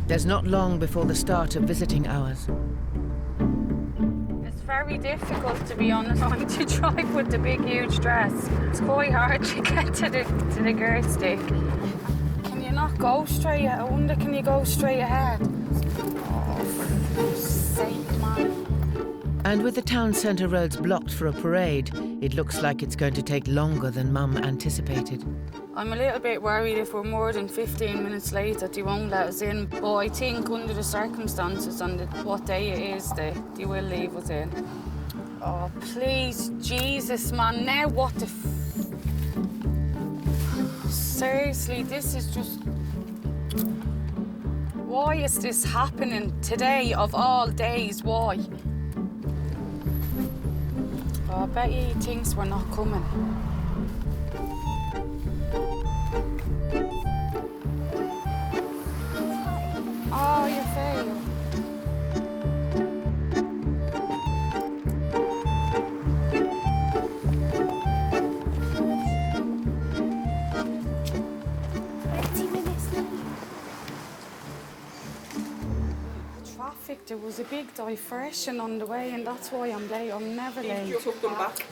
There's not long before the start of visiting hours. It's very difficult, to be honest, to drive with the big, huge dress. It's quite hard to get to the gear stick. Can you not go straight ahead? I wonder, can you go straight ahead? Oh, for sake, man. And with the town centre roads blocked for a parade, it looks like it's going to take longer than Mum anticipated. I'm a little bit worried if we're more than 15 minutes late that they won't let us in, but I think under the circumstances and what day it is, they will leave us in. Oh, please, Jesus, man, now what the Seriously, this is just... Why is this happening today of all days? Why? Oh, I bet he thinks we're not coming. Oh, you failed. Traffic, there was a big diversion on the way and that's why I'm late. I'm never late. You took them back.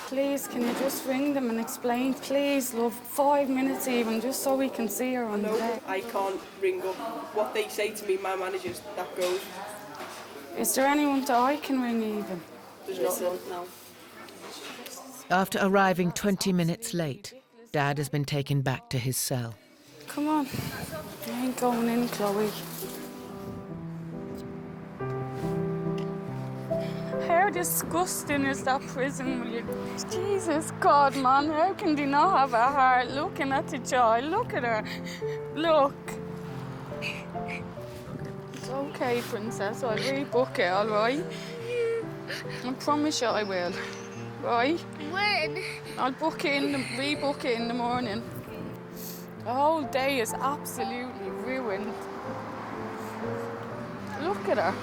Please, can you just ring them and explain, please, love, 5 minutes even, just so we can see her on the day. I can't ring up. What they say to me, my managers, that goes. Is there anyone that I can ring even? There's not one. No. After arriving 20 minutes late, Dad has been taken back to his cell. Come on. I ain't going in, Chloe. How disgusting is that prison, will you? Jesus God, man, how can they not have a heart looking at the child? Look at her. Look. It's okay, Princess. I'll rebook it, all right? I promise you I will. Right? When? I'll rebook it in the morning. The whole day is absolutely ruined. Look at her.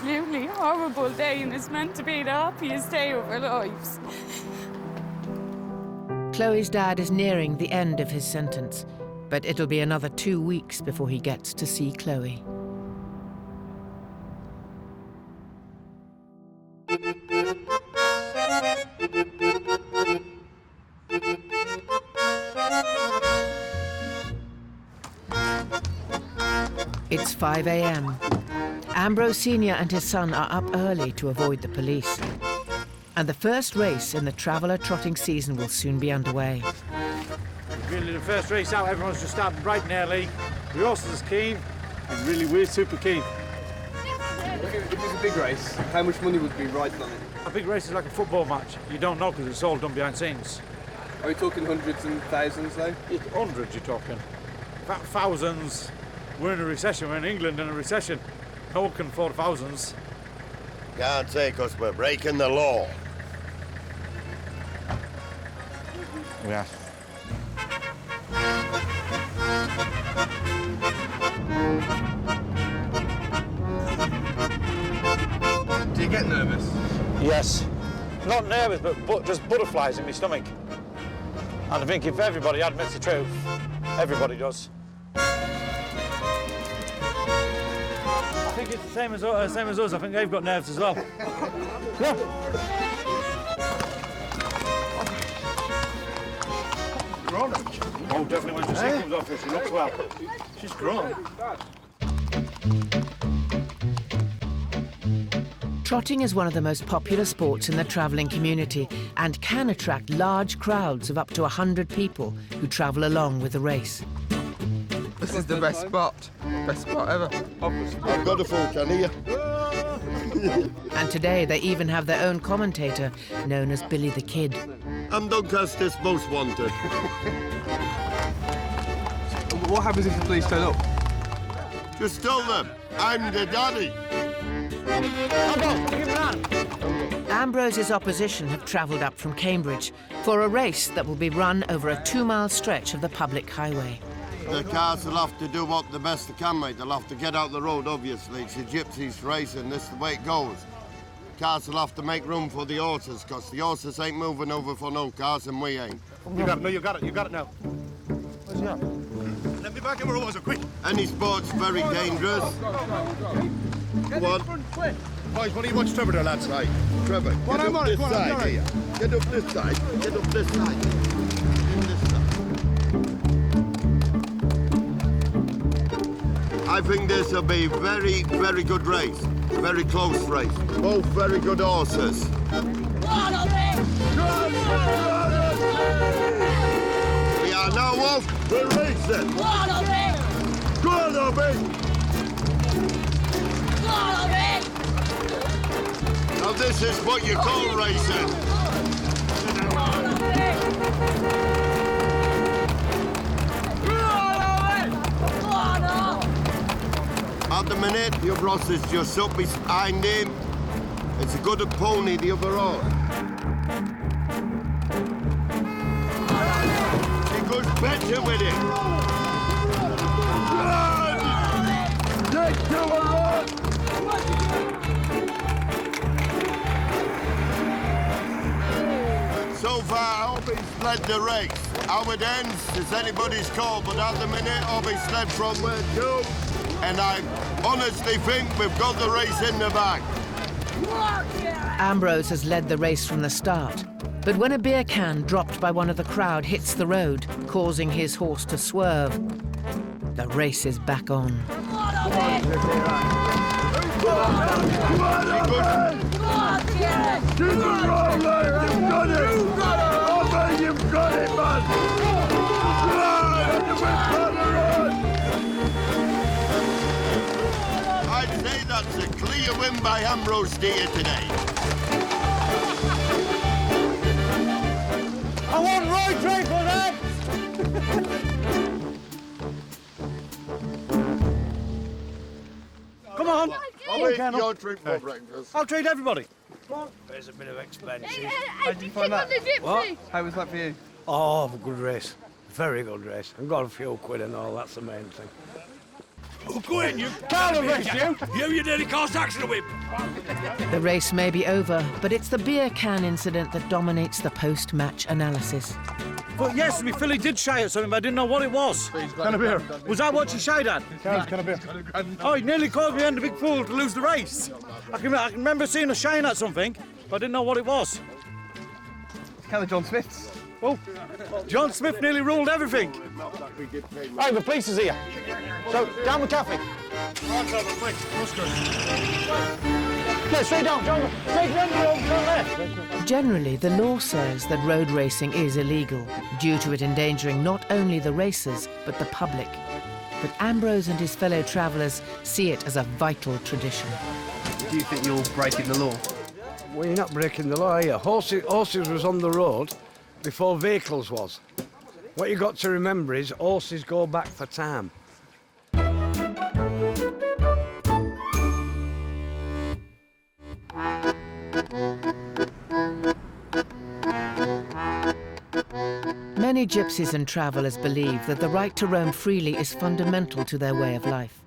Absolutely horrible day, and it's meant to be the happiest day of our lives. Chloe's dad is nearing the end of his sentence, but it'll be another 2 weeks before he gets to see Chloe. It's 5 a.m. Ambrose Sr. and his son are up early to avoid the police. And the first race in the Traveller trotting season will soon be underway. Really, the first race out, everyone's just starting bright and early. The horses are keen, and really, we're super keen. If it was a big race, how much money would be riding on it? A big race is like a football match. You don't know because it's all done behind scenes. Are we talking hundreds and thousands though? Hundreds, you're talking. Thousands. We're in a recession. We're in England in a recession. No one can afford thousands. Can't take us, we're breaking the law. Yeah. Do you get nervous? Yes. Not nervous, but just butterflies in my stomach. And I think if everybody admits the truth, everybody does. I think it's the same as us. I think they've got nerves as well. Yeah. Grown. Oh, definitely when she comes off, she looks well. She's grown. Trotting is one of the most popular sports in the travelling community and can attract large crowds of up to 100 people who travel along with the race. This is the best spot ever. I've got a full can here. And today they even have their own commentator, known as Billy the Kid. I'm Doncaster's most wanted. What happens if the police turn up? Just tell them, I'm the daddy. Ambrose's opposition have travelled up from Cambridge for a race that will be run over a 2-mile stretch of the public highway. The cars will have to do what the best they can, mate. They'll have to get out the road, obviously. It's a Gypsy's race, and this is the way it goes. Cars will have to make room for the horses, because the horses ain't moving over for no cars, and we ain't. You got it now. Where's he at? Let me back him or otherwise, quick. Any sport's very dangerous. Go on. Boys, what do you watch Trevor there, lads? Right, Trevor, get up this side here. Get up this side, get up this side. I think this will be very, very good race. Very close race. Both very good horses. We are now off. We're racing. Go on, Obi. Now this is what you call racing. At the minute, the other horse is just up behind him. It's a good pony, the other horse. He goes better with it. So far, Obi's led the race. How it ends is anybody's call, but at the minute, Obi's led from where to. And I honestly think we've got the race in the bag. Ambrose has led the race from the start, but when a beer can dropped by one of the crowd hits the road, causing his horse to swerve, the race is back on. I'd say that's a clear win by Ambrose Deer today. I want Roy Drake for that! Come on! Your drink for breakfast. I'll treat everybody. There's a bit of expensive. How did you find that? What? How was that for you? Oh, good race. Very good race. I've got a few quid and all, that's the main thing. Oh, go in, you can't arrest you. You nearly caused action whip. The race may be over, but it's the beer can incident that dominates the post-match analysis. But yes, me filly did shy at something, but I didn't know what it was. Can of beer. Was that what she shied at? Can of beer. Oh, he nearly caused me and the big fool to lose the race. I can remember seeing her shying at something, but I didn't know what it was. Can of John Smith's. Oh, John Smith nearly ruled everything. Right, the police is here. So, down the cafe. On, Trevor, quick. Mustard. Yeah, straight down, John. Straight down, turn left. Generally, the law says that road racing is illegal, due to it endangering not only the racers, but the public. But Ambrose and his fellow travellers see it as a vital tradition. Do you think you're breaking the law? Well, you're not breaking the law, are you? Horses was on the road before vehicles was. What you got to remember is horses go back for time. Many gypsies and travellers believe that the right to roam freely is fundamental to their way of life.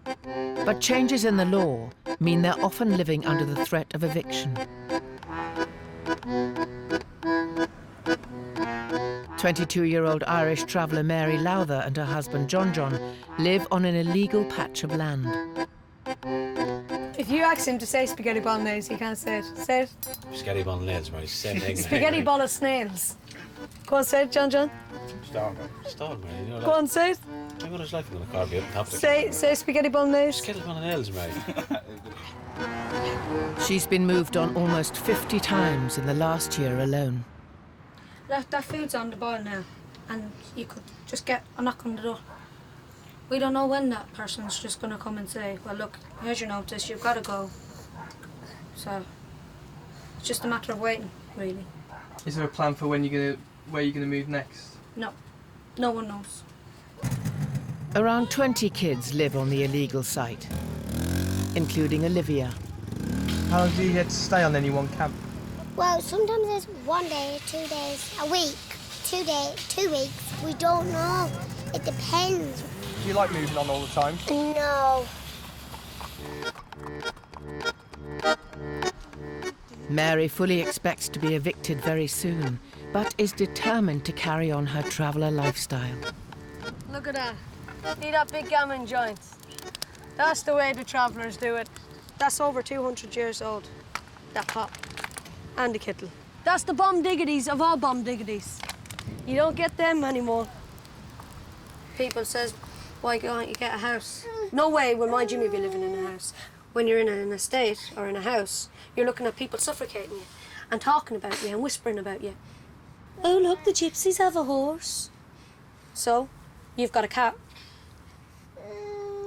But changes in the law mean they're often living under the threat of eviction. 22-year-old Irish traveller Mary Lowther and her husband John live on an illegal patch of land. If you ask him to say spaghetti bolognese, he can't say it. Say it. Spaghetti bolognese, right? Same thing. Spaghetti ball of snails. Go on, say it, John. Stop, man. You know Go on, say it. I'm going to like I'm going to carve you up top. Say spaghetti bolognese. Spaghetti bolognese, right? She's been moved on almost 50 times in the last year alone. That food's on the boil now, and you could just get a knock on the door. We don't know when that person's just going to come and say, well, look, here's your notice, you've got to go. So it's just a matter of waiting, really. Is there a plan for where you're gonna move next? No, no one knows. Around 20 kids live on the illegal site, including Olivia. How long do you get to stay on any one camp? Well, sometimes it's 1 day, 2 days, a week, 2 days, 2 weeks. We don't know. It depends. Do you like moving on all the time? No. Mary fully expects to be evicted very soon, but is determined to carry on her traveller lifestyle. Look at that. See that big gammon joint? That's the way the travellers do it. That's over 200 years old, that pot. And the kettle. That's the bomb diggities of all bomb diggities. You don't get them anymore. People says, why can't you get a house? No way will my Jimmy be living in a house. When you're in an estate or in a house, you're looking at people suffocating you and talking about you and whispering about you. Oh, look, the gypsies have a horse. So, you've got a cat.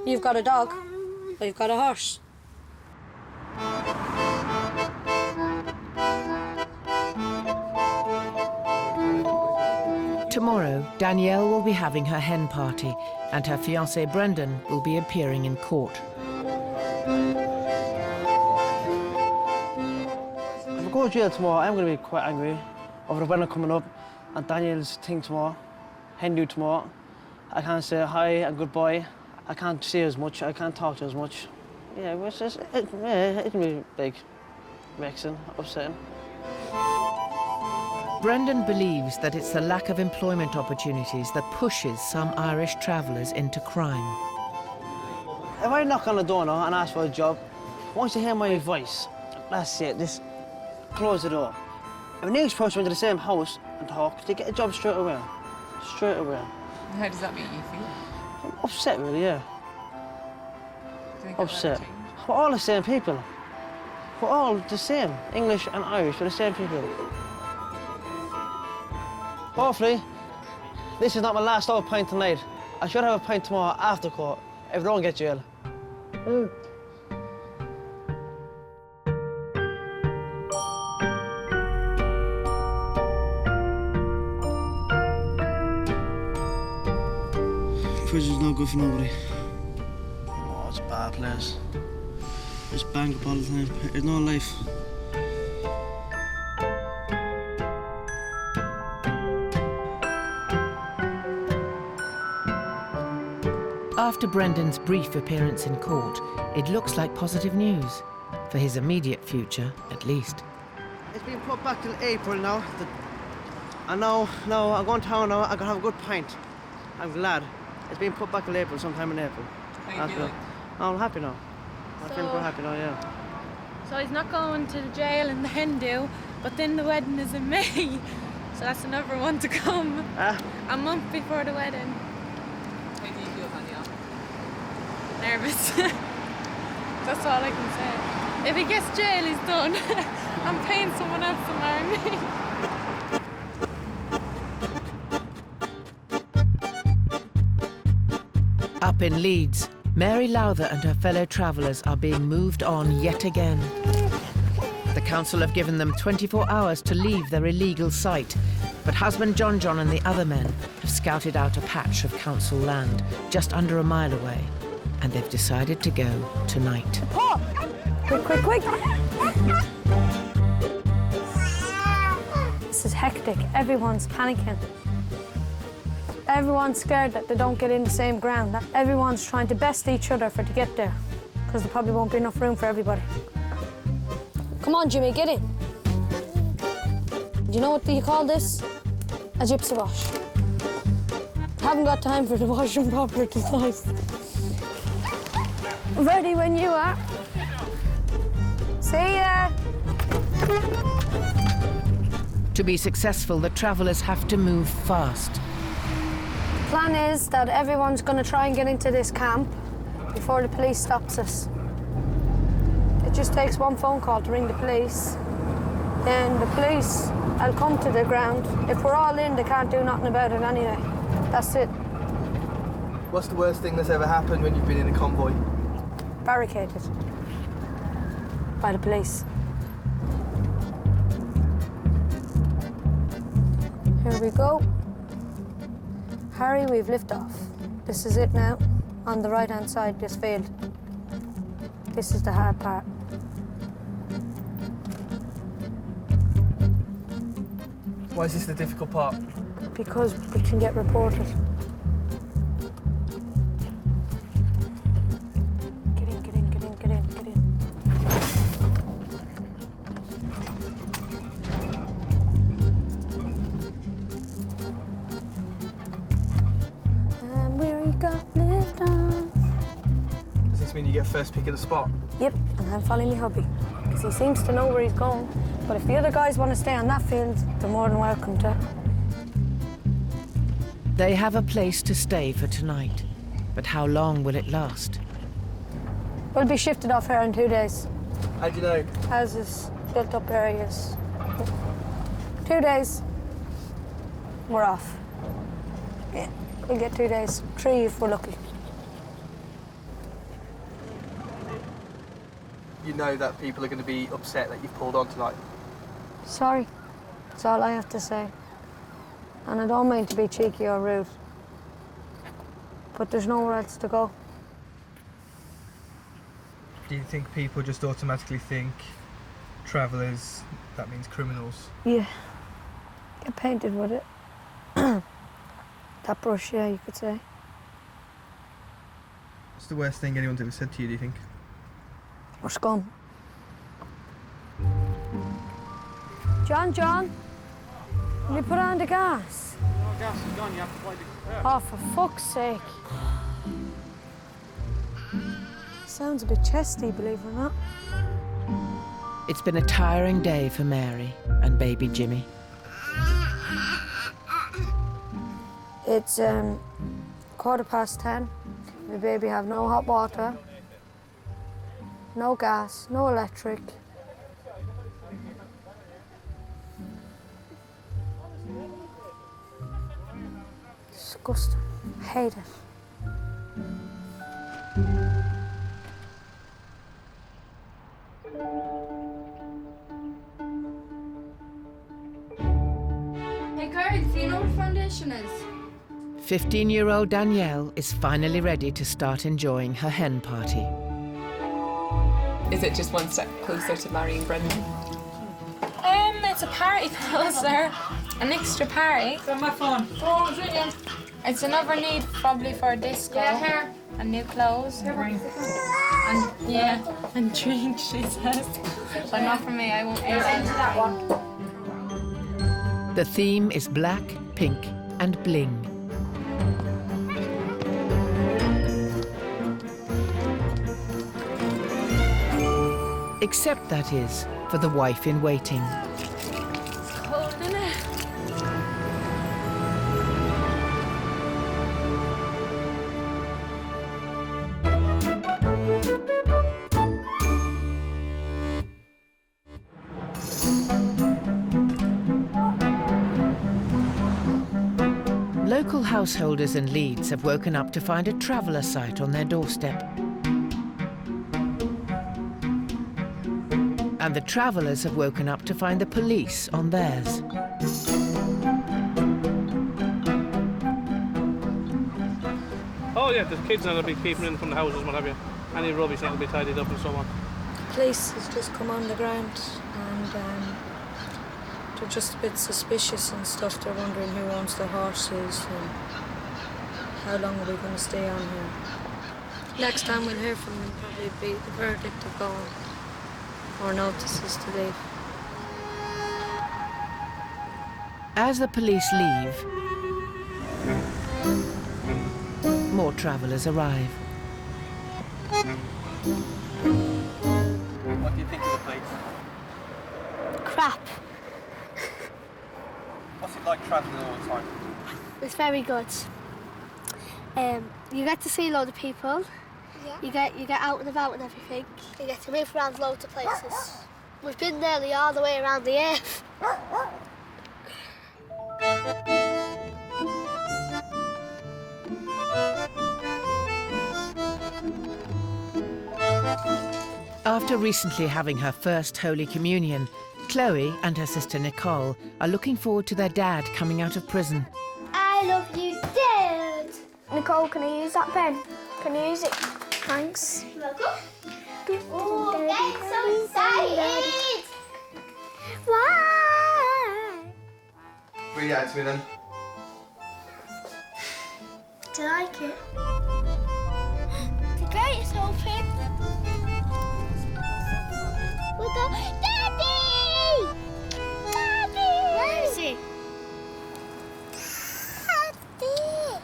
You've got a dog. Or you've got a horse. Tomorrow, Danielle will be having her hen party, and her fiancé Brendan will be appearing in court. If I go to jail tomorrow, I'm going to be quite angry over the weather coming up and Daniel's thing tomorrow, hen do tomorrow. I can't say hi and goodbye. I can't see her as much. I can't talk to her as much. Yeah, it can be big, vexing, upsetting. Brendan believes that it's the lack of employment opportunities that pushes some Irish travellers into crime. If I knock on the door now and ask for a job, once you hear my voice, that's it, just close the door. If an English person went to the same house and talk, they get a job straight away. Straight away. How does that make you feel? I'm upset, really, yeah. Do you think Upset. We're all the same people. We're all the same. English and Irish, we're the same people. Hopefully, this is not my last out pint tonight. I should have a pint tomorrow after court, if I don't get jail. Prison's no good for nobody. Oh, it's a bad place. Just bang up all the time. There's no life. After Brendan's brief appearance in court, it looks like positive news, for his immediate future, at least. It's been put back till April now. And now I'm going to town now. I'm going to have a good pint. I'm glad. It's been put back till April, sometime in April. How you feeling? I'm happy now. I feel quite happy now, yeah. So he's not going to the jail in the Hindu, but then the wedding is in May. So that's another one to come. A month before the wedding. How do you feel, Danielle? Nervous. That's all I can say. If he gets jail, he's done. I'm paying someone else to marry me. Up in Leeds, Mary Lowther and her fellow travellers are being moved on yet again. The council have given them 24 hours to leave their illegal site, but husband John and the other men have scouted out a patch of council land just under a mile away, and they've decided to go tonight. Paul! Quick, quick, quick! This is hectic. Everyone's panicking. Everyone's scared that they don't get in the same ground. Everyone's trying to best each other to get there, because there probably won't be enough room for everybody. Come on, Jimmy, get in. Do you know what you call this? A gypsy wash. Haven't got time for the washroom proper tonight. Ready when you are. See ya. To be successful, the travellers have to move fast. The plan is that everyone's going to try and get into this camp before the police stops us. It just takes one phone call to ring the police. Then the police will come to the ground. If we're all in, they can't do nothing about it anyway. That's it. What's the worst thing that's ever happened when you've been in a convoy? Barricaded by the police. Here we go. Harry, we've liftoff. This is it now, on the right-hand side, this field. This is the hard part. Why is this the difficult part? Because we can get reported. Get in, get in, get in, get in, get in. And where you got lift on. Does this mean you get first pick of the spot? Yep, and I'm following my hubby, because he seems to know where he's going. But if the other guys want to stay on that field, they're more than welcome to. They have a place to stay for tonight, but how long will it last? We'll be shifted off here in 2 days. How do you know? Houses, built-up areas. 2 days, we're off. Yeah, we'll get 2 days. 3 if we're lucky. You know that people are going to be upset that you've pulled on tonight. Sorry, that's all I have to say. And I don't mean to be cheeky or rude, but there's nowhere else to go. Do you think people just automatically think travellers, that means criminals? Yeah, get painted with it. That brush, yeah, you could say. What's the worst thing anyone's ever said to you, do you think? We're scum. John, will you put on the gas? No, gas is gone, you have to buy the... Oh, for fuck's sake. Sounds a bit chesty, believe it or not. It's been a tiring day for Mary and baby Jimmy. It's 10:15. My baby have no hot water, no gas, no electric. Disgusting. Hate it. Hey girls, do you know what foundation is? 15-year-old Danielle is finally ready to start enjoying her hen party. Is it just one step closer to marrying Brendan? It's a party closer. An extra party. It's on my phone. Phone's ringing. It's another need probably for a disco. Yeah, here. And new clothes. And yeah, and drinks, she says. But not for me, I won't be into that one. The theme is black, pink, and bling. Except, that is, for the wife-in-waiting. It's cold, isn't it? local householders in Leeds have woken up to find a traveller site on their doorstep. And the travellers have woken up to find the police on theirs. Oh yeah, there's kids that'll be peeping in from the houses and what have you. Any rubbish that'll be tidied up and so on. Police has just come on the ground and they're just a bit suspicious and stuff. They're wondering who owns the horses and how long are we going to stay on here. Next time we'll hear from them probably be the verdict of going or notices to leave. As the police leave, more travellers arrive. What do you think of the place? Crap. What's it like travelling all the time? It's very good. You get to see a load of people. Yeah. You get out and about and everything. You get to move around loads of places. We've been nearly all the way around the earth. After recently having her first Holy Communion, Chloe and her sister Nicole are looking forward to their dad coming out of prison. I love you, Dad. Nicole, can I use that pen? Can you use it? Thanks. Welcome. Oh, I'm so excited! Why? Read it out to me then. Do you like it? The gate is open. We'll go, Daddy! Daddy! Where is he? Daddy!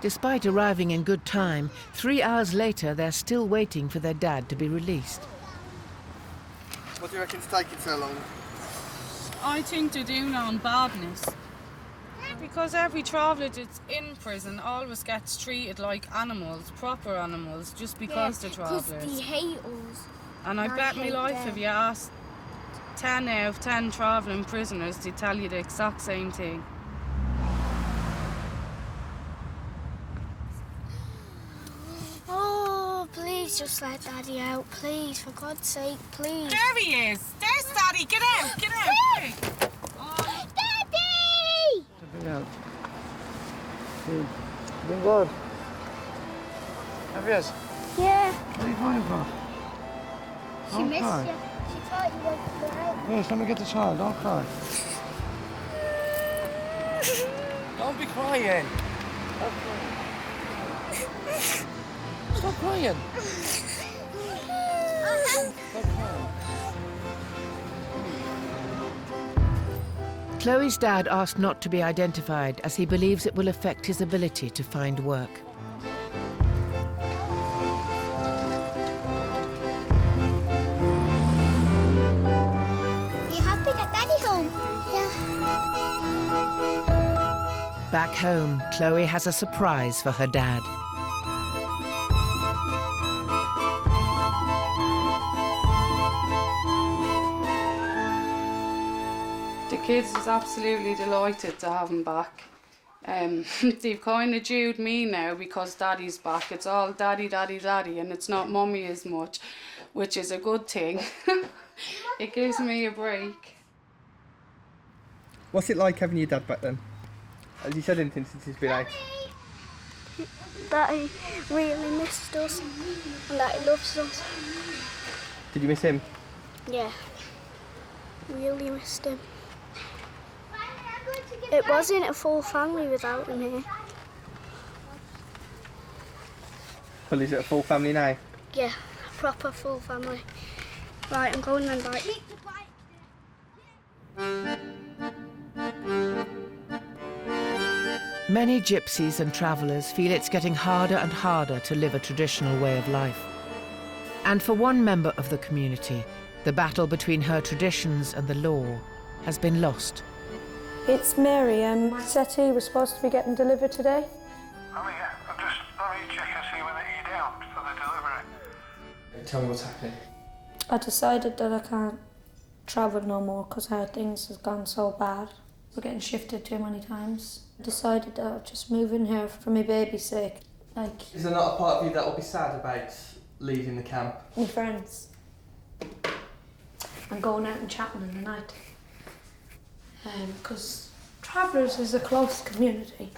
Despite arriving in good time, 3 hours later they're still waiting for their dad to be released. What do you reckon's taking so long? I think they're doing it on badness. Because every traveller that's in prison always gets treated like animals, proper animals, just because they're travellers. Because they hate us. And I bet my life if you asked 10 out of 10 travelling prisoners, they tell you the exact same thing. Oh, please just let Daddy out, please, for God's sake, please. There he is! There's Daddy! Get out! Get out! Quick. Daddy! Yeah. Been good. Have you? Yeah. What are you crying for? She Don't missed cry. you. She thought you were crying. Yes, let me get the child. Don't cry. Don't be crying. Stop crying. Stop crying. Chloe's dad asked not to be identified as he believes it will affect his ability to find work. You happy that Daddy's home? Yeah. Back home, Chloe has a surprise for her dad. The kids is absolutely delighted to have him back. They've kind of dewed me now because Daddy's back. It's all Daddy, Daddy, Daddy, and it's not Mummy as much, which is a good thing. It gives me a break. What's it like having your dad back then? Has he said anything since he's been out? That he really missed us and that he loves us. Did you miss him? Yeah. Really missed him. It wasn't a full family without him here. Well, is it a full family now? Yeah, a proper full family. Right, I'm going then, right. Many gypsies and travellers feel it's getting harder and harder to live a traditional way of life. And for one member of the community, the battle between her traditions and the law has been lost. It's Mary. Settee was supposed to be getting delivered today. Oh yeah, I'm just let me check and see whether you're down for the delivery. Tell me what's happening. I decided that I can't travel no more because how things have gone so bad. We're getting shifted too many times. Decided that I'll just move in here for my baby's sake. Like, Is there not a part of you that will be sad about leaving the camp? my friends. And going out and chatting in the night. Because Travellers is a close community.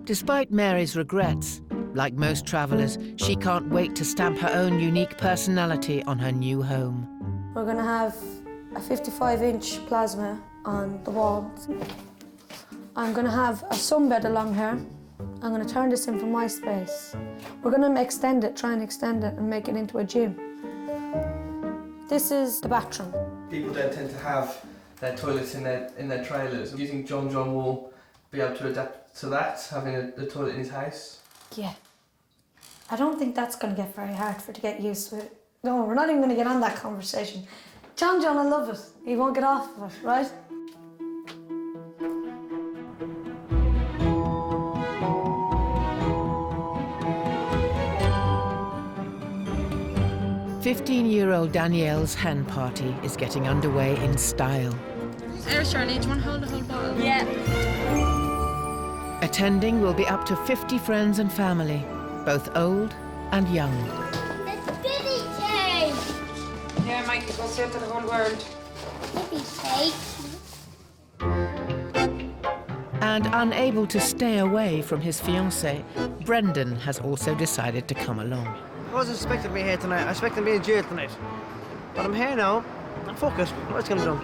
Despite Mary's regrets, like most travellers, she can't wait to stamp her own unique personality on her new home. We're going to have a 55-inch plasma on the walls. I'm going to have a sunbed along here. I'm going to turn this in for my space. We're going to extend it, try and extend it and make it into a gym. This is the bathroom. People don't tend to have their toilets in their trailers. Using John will be able to adapt to that, having a toilet in his house. Yeah. I don't think that's going to get very hard for to get used to it. No, we're not even going to get on that conversation. John will love it. He won't get off of it, right? "15-year-old Danielle's hen party is getting underway in style. Charlie, do you want to hold the whole bottle? Yeah. Attending will be up to 50 friends and family, both old and young. The Billy Jane! Yeah, Mikey, go say it to the whole world. Billy Jane. And unable to stay away from his fiancée, Brendan has also decided to come along. I wasn't expecting to be here tonight. I expected to be in jail tonight. But I'm here now. And fuck it. What's going to do?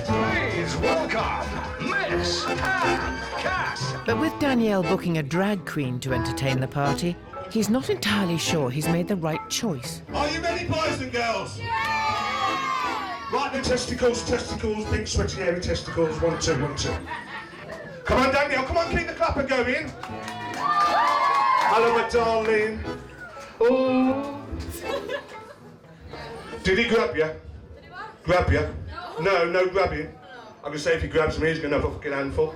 Please welcome Miss and Cass. But with Danielle booking a drag queen to entertain the party, he's not entirely sure he's made the right choice. Are you ready, boys and girls? Yeah! Right, the testicles, big sweaty hairy testicles. 1, 2, 1, 2. Come on, Danielle, come on, keep the clapper going. Hello, my darling. Oh. Did he grab you? Grab you? No grabbing. I'm going to say if he grabs me, he's going to have a fucking handful.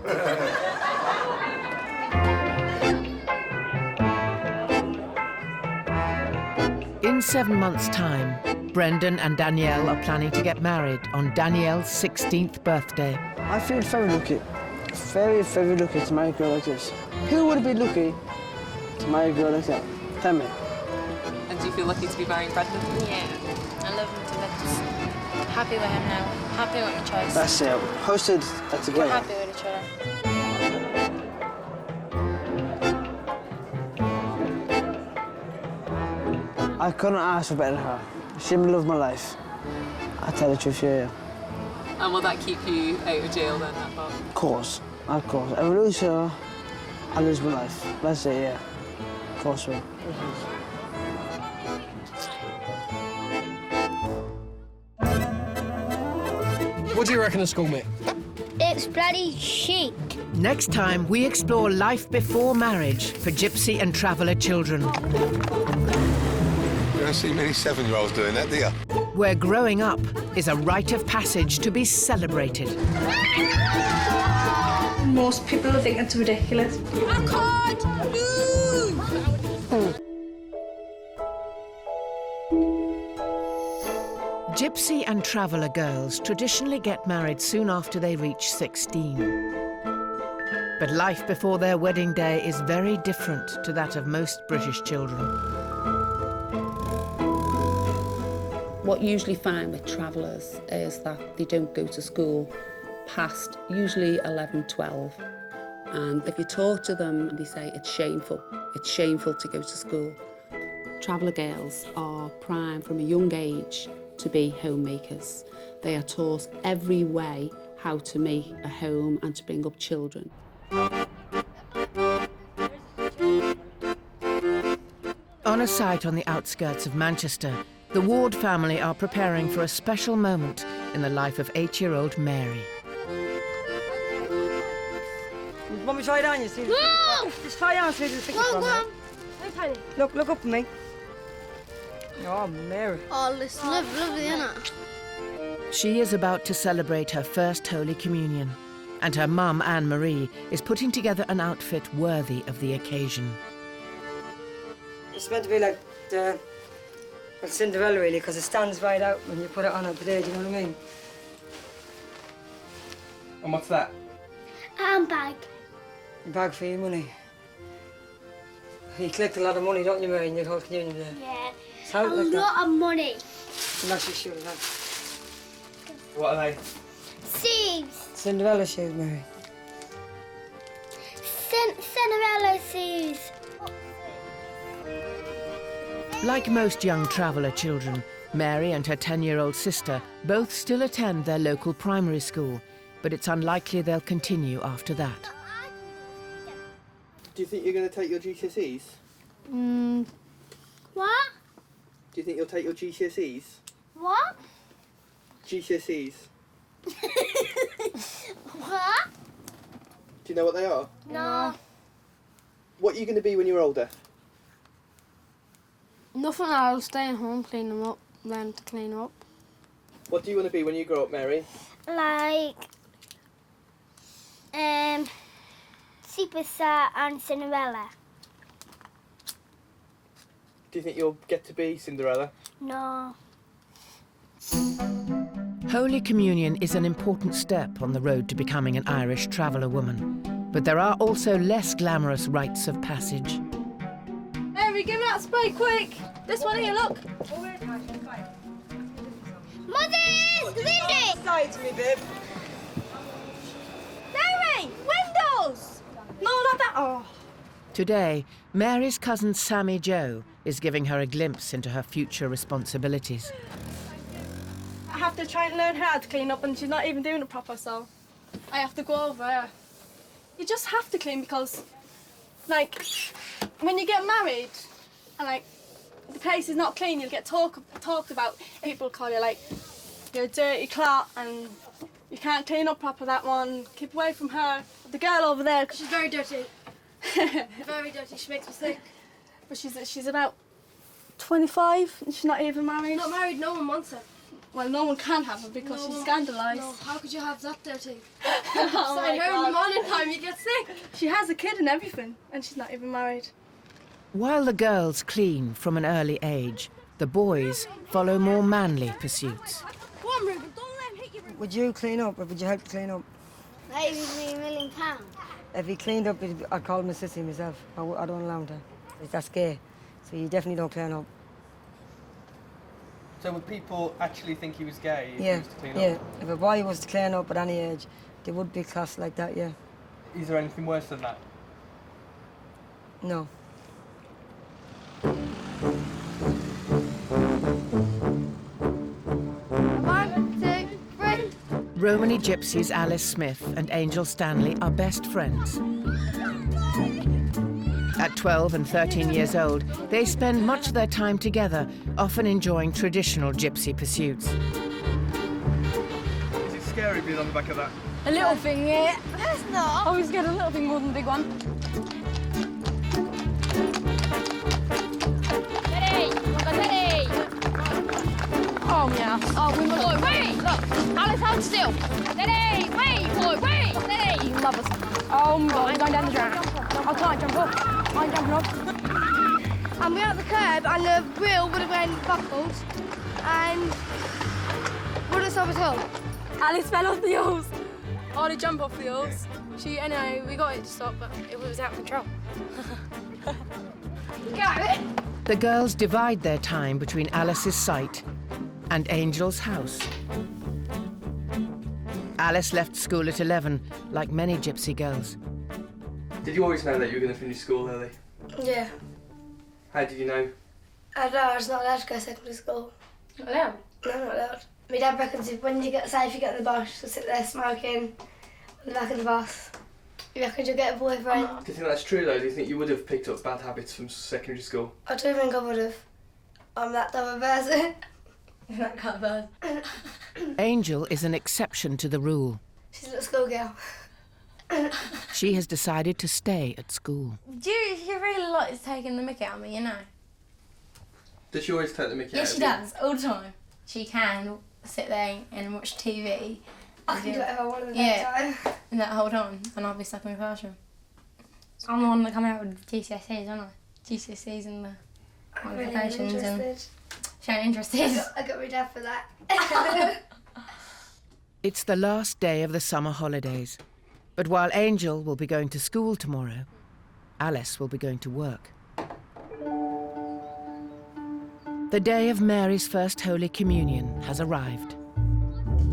In 7 months' time, Brendan and Danielle are planning to get married on Danielle's 16th birthday. I feel very lucky. Very, very lucky to marry a girl like this. Who would be lucky to marry a girl like that? Tell me. And do you feel lucky to be marrying Brendan? Yeah, I love him to bits. Happy with him now. Happy with my choice. That's it. Hosted that together. We're happy with each other. I couldn't ask for better than her. She loved my life. I tell the truth, yeah. And will that keep you out of jail then, that part? Of course. If I lose her, I lose my life. That's it, yeah. Of course will. What do you reckon of school, mate? It's bloody chic. Next time, we explore life before marriage for Gypsy and Traveller children. You don't see many 7-year-olds doing that, do you? Where growing up is a rite of passage to be celebrated. Most people think it's ridiculous. I can't move! Gypsy and Traveller girls traditionally get married soon after they reach 16. But life before their wedding day is very different to that of most British children. What you usually find with travellers is that they don't go to school past usually 11, 12. And if you talk to them, they say it's shameful. It's shameful to go to school. Traveller girls are primed from a young age to be homemakers. They are taught every way how to make a home and to bring up children. On a site on the outskirts of Manchester, the Ward family are preparing for a special moment in the life of 8-year-old Mary. Want me to try it on, you see? No! Just try it on, see the picture from it. Look up at me. Oh, Mary. Oh, it's lovely, isn't it? She is about to celebrate her first Holy Communion, and her mum, Anne-Marie, is putting together an outfit worthy of the occasion. It's meant to be like the Cinderella, really, because it stands right out when you put it on a parade, you know what I mean? And what's that? Bag. Bag for your money. You collect a lot of money, don't you, Mary, in your whole communion day? Yeah. So, A lot of money. I'm actually sure of that. What are they? Shoes. Cinderella shoes, Mary. Cinderella shoes. Like most young traveller children, Mary and her 10-year-old sister both still attend their local primary school, but it's unlikely they'll continue after that. Do you think you're going to take your GCSEs? What? Do you think you'll take your GCSEs? What? GCSEs. What? Do you know what they are? No. What are you going to be when you're older? Nothing else, staying home, clean them up, learn to clean up. What do you want to be when you grow up, Mary? Like, Superstar and Cinderella. Do you think you'll get to be Cinderella? No. Holy Communion is an important step on the road to becoming an Irish traveller woman. But there are also less glamorous rites of passage. Mary, give me that spray quick. This one here, look. Mother! Lindy! Side to me, babe. Mary, windows! No, not that. Oh. Today, Mary's cousin Sammy Jo is giving her a glimpse into her future responsibilities. I have to try and learn how to clean up, and she's not even doing it proper, so I have to go over her. You just have to clean because, like, when you get married and, like, the place is not clean, you'll get talked about. People call you, like, you're a dirty clot and you can't clean up proper, that one. Keep away from her. The girl over there, she's very dirty. Very dirty, she makes me sick. But she's about 25 and she's not even married. Not married, no one wants her. Well, no one can have her because she's scandalised. No, how could you have that dirty? Oh my Her in God. the morning time, you get sick. She has a kid and everything, and she's not even married. While the girls clean from an early age, the boys follow more manly pursuits. Go on, Ruben, don't let him hit you, Ruben. Would you clean up or would you help clean up? That would be £1 million. If he cleaned up, I'd call my sister myself. I don't allow him to. That's gay. So you definitely don't clean up. So would people actually think he was gay if he Yeah, was to clean yeah. up? If a boy was to clean up at any age, they would be classed like that, yeah. Is there anything worse than that? No. One, two, three. Romany Gypsies Alice Smith and Angel Stanley are best friends. At 12 and 13 years old, they spend much of their time together, often enjoying traditional gypsy pursuits. Is it scary being on the back of that? A little thing, yeah. That's not. Always get a little thing more than a big one. Ready! Oh, yeah. Oh, we were like, wait! Look, Alice, hold still. Ready! Wait, boy, wait! Ready! You love us. Oh, my God, I'm going down the drain. I can't jump up. I'm jumping up. And we're at the curb, and the wheel would have been buckled, and would have stopped at all. Alice fell off the wheels. Oh, they jumped off the wheels. Anyway, we got it to stop, but it was out of control. The girls divide their time between Alice's site and Angel's house. Alice left school at 11, like many gypsy girls. Did you always know that you were going to finish school early? Yeah. How did you know? I don't know, I was not allowed to go to secondary school. Not allowed? No, not allowed. My dad reckons if when you get, say if you get in the bus, you'll sit there smoking on the back of the bus. He reckons you'll get a boyfriend. Do you think that's true though? Do you think you would have picked up bad habits from secondary school? I don't think I would have. I'm that type of person. That kind of person. Angel is an exception to the rule. She's a little schoolgirl. She has decided to stay at school. She really likes taking the mickey out of me, you know. Does she always take the mickey out Yes, of she you? does, all the time. She can sit there and watch TV. I can do whatever I want in the Yeah, daytime. and that whole time, and I'll be stuck in the classroom. I'm the one that come out with GCSEs, aren't I? GCSEs and the I'm really qualifications and interested. she ain't interested. I got my dad for that. It's the last day of the summer holidays. But while Angel will be going to school tomorrow, Alice will be going to work. The day of Mary's first Holy Communion has arrived.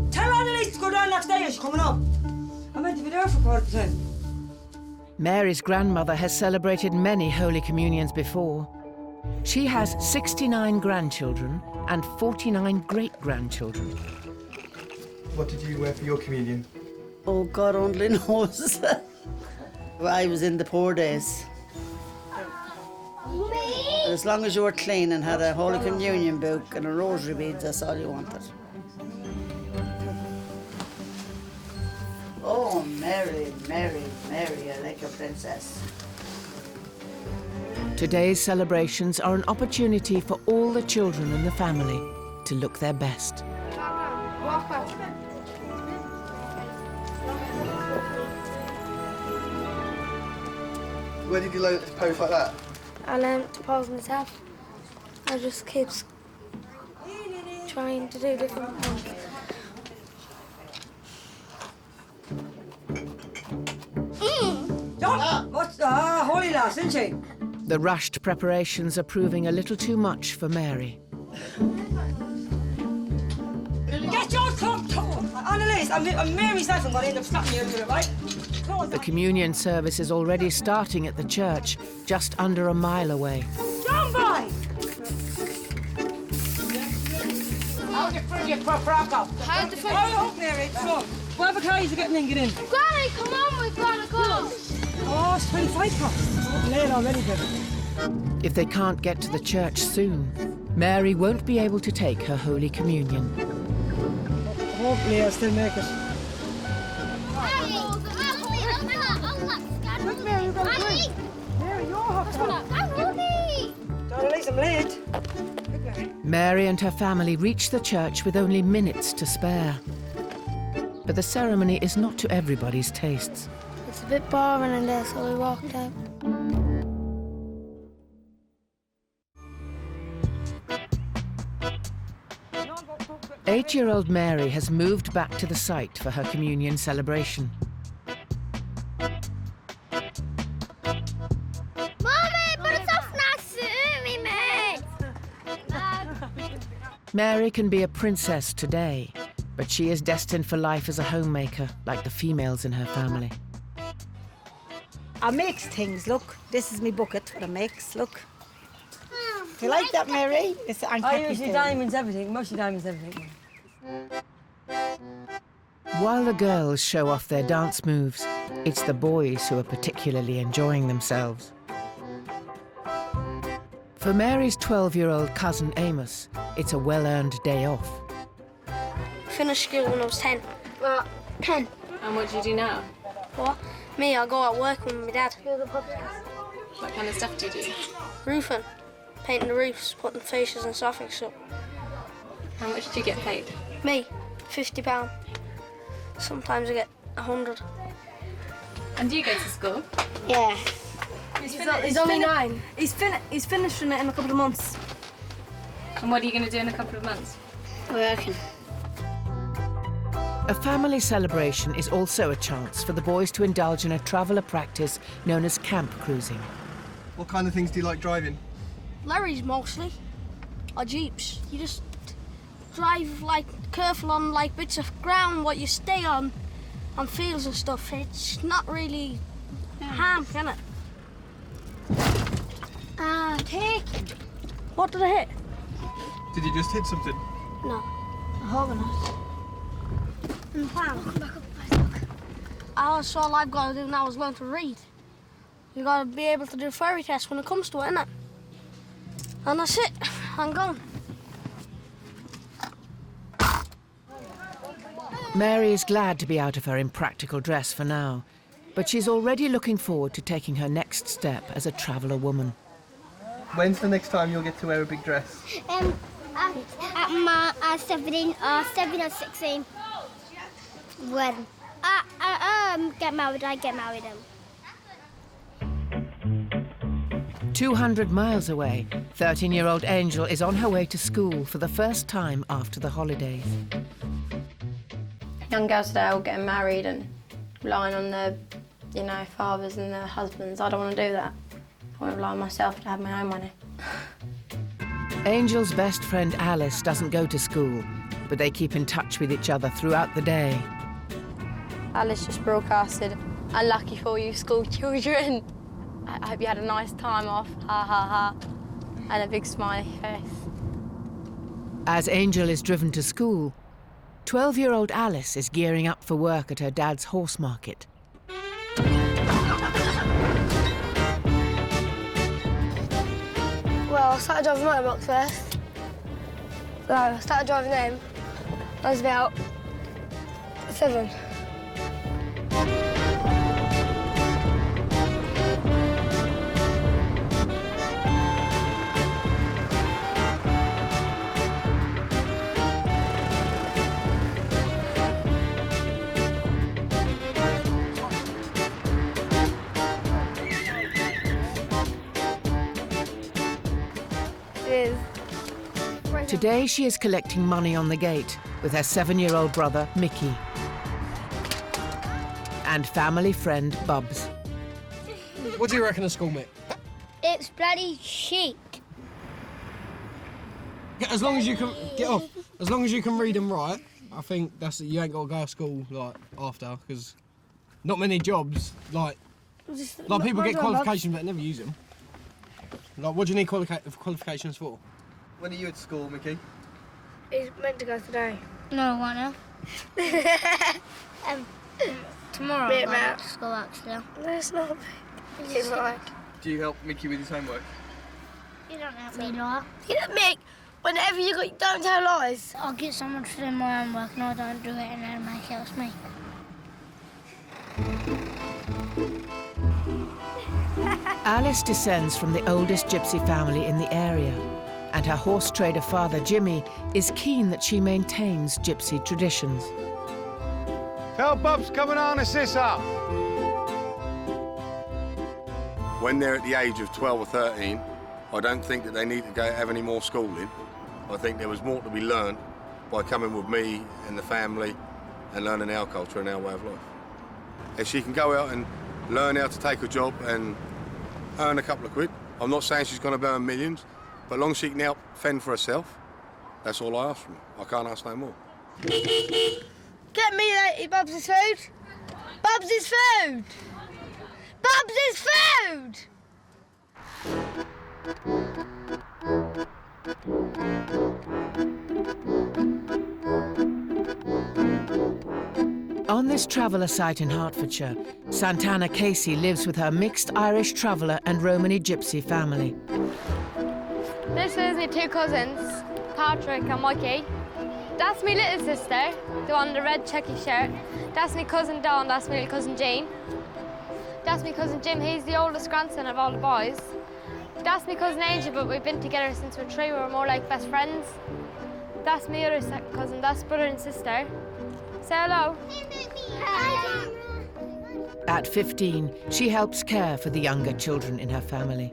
Tell Annalise to go down next day, she's coming up. I'm meant to be there for 4%. Mary's grandmother has celebrated many Holy Communions before. She has 69 grandchildren and 49 great-grandchildren. What did you wear for your communion? Oh, God only knows. I was in the poor days. As long as you were clean and had a Holy Communion book and a rosary beads, that's all you wanted. Oh, Mary, Mary, Mary, you're like a princess. Today's celebrations are an opportunity for all the children in the family to look their best. Where did you learn to pose like that? I learned to pose myself. I just keep trying to do different things. What's holy lass, isn't she? The rushed preparations are proving a little too much for Mary. Get your clock, Annalise, I'm Mary's life. I'm going to end up slapping you into it, right? The communion service is already starting at the church, just under a mile away. John boy! How's the frigid for frock up? How's the frigid? Hurry up, Mary, come on. Whatever cars are getting in, get in. Granny, come on, we've got to go. Oh, it's 25 past. Late already, baby. If they can't get to the church soon, Mary won't be able to take her Holy Communion. Hopefully I'll still make it. Look, Mary, you've got a drink. Mary, you're hot. Annalise, I'm late. Mary and her family reach the church with only minutes to spare. But the ceremony is not to everybody's tastes. It's a bit boring in there, so we walked out. Eight-year-old Mary has moved back to the site for her communion celebration. Mommy, but it's off next to me, mate. Mary can be a princess today, but she is destined for life as a homemaker, like the females in her family. I makes things, look. This is my bucket, what I makes, look. Do you like that, Mary? It's I usually diamonds everything, mostly diamonds everything. While the girls show off their dance moves, it's the boys who are particularly enjoying themselves. For Mary's 12-year-old cousin Amos, it's a well-earned day off. Finished school when I was 10. 10. And what do you do now? What? Me, I go out working with my dad. What kind of stuff do you do? Roofing. Painting the roofs, putting fascias and suffix up. How much do you get paid? Me, £50. Sometimes I get 100. And do you go to school? Yeah. He's only 9. He's finishing it in a couple of months. And what are you going to do in a couple of months? Working. A family celebration is also a chance for the boys to indulge in a traveller practice known as camp cruising. What kind of things do you like driving? Lorries mostly, or jeeps. You just drive like careful on like bits of ground what you stay on fields and stuff. It's not really harm, can it? Take. What did I hit? Did you just hit something? No, I hope not. That's all I've got to do now is learn to read. You got to be able to do fairy tests when it comes to it, innit? And that's it. I'm going. Mary is glad to be out of her impractical dress for now, but she's already looking forward to taking her next step as a traveller woman. When's the next time you'll get to wear a big dress? At my 17 or 16. When I get married, I get married. 200 miles away, 13-year-old Angel is on her way to school for the first time after the holidays. young girls today are all getting married and relying on their, you know, fathers and their husbands. I don't want to do that. I want to rely on myself to have my own money. Angel's best friend Alice doesn't go to school, but they keep in touch with each other throughout the day. Alice just broadcasted, "Unlucky for you school children. I hope you had a nice time off, ha ha ha," and a big smiley face. As Angel is driven to school, 12-year-old Alice is gearing up for work at her dad's horse market. Well, I started driving motorbikes first. So I started driving them. I was about 7. Today she is collecting money on the gate with her 7-year-old brother, Mickey, and family friend, Bubs. What do you reckon of school, Mick? It's bloody chic. Yeah, as long as you can get off, as long as you can read and write, I think that's you ain't got to go to school like after, because not many jobs like people get qualifications but never use them. Like, what do you need qualifications for? When are you at school, Mickey? He's meant to go today. No, I wanna. Tomorrow I'm going to school, actually. No, it's not. It's like... Do you help Mickey with his homework? You don't help me, Laura. Yeah, Mick, whenever you got, don't tell lies. I'll get someone to do my homework and I don't do it and then make it me. Alice descends from the oldest Gypsy family in the area, and her horse trader father, Jimmy, is keen that she maintains Gypsy traditions. Tell Bubs come and harness this up. When they're at the age of 12 or 13, I don't think that they need to have any more schooling. I think there was more to be learned by coming with me and the family and learning our culture and our way of life. If she can go out and learn how to take a job and earn a couple of quid, I'm not saying she's going to earn millions, but as long as she can help fend for herself, that's all I ask from her. I can't ask no more. Get me Bubs' food. Bubs' food. Bubs' food. On this traveller site in Hertfordshire, Santana Casey lives with her mixed Irish traveller and Romany Gypsy family. This is my 2 cousins, Patrick and Mikey. That's my little sister, the one in the red checky shirt. That's my cousin Dawn, that's my little cousin Jane. That's my cousin Jim, he's the oldest grandson of all the boys. That's my cousin Angel, but we've been together since we're 3, we're more like best friends. That's my other second cousin, that's brother and sister. Say hello. Hi. At 15, she helps care for the younger children in her family.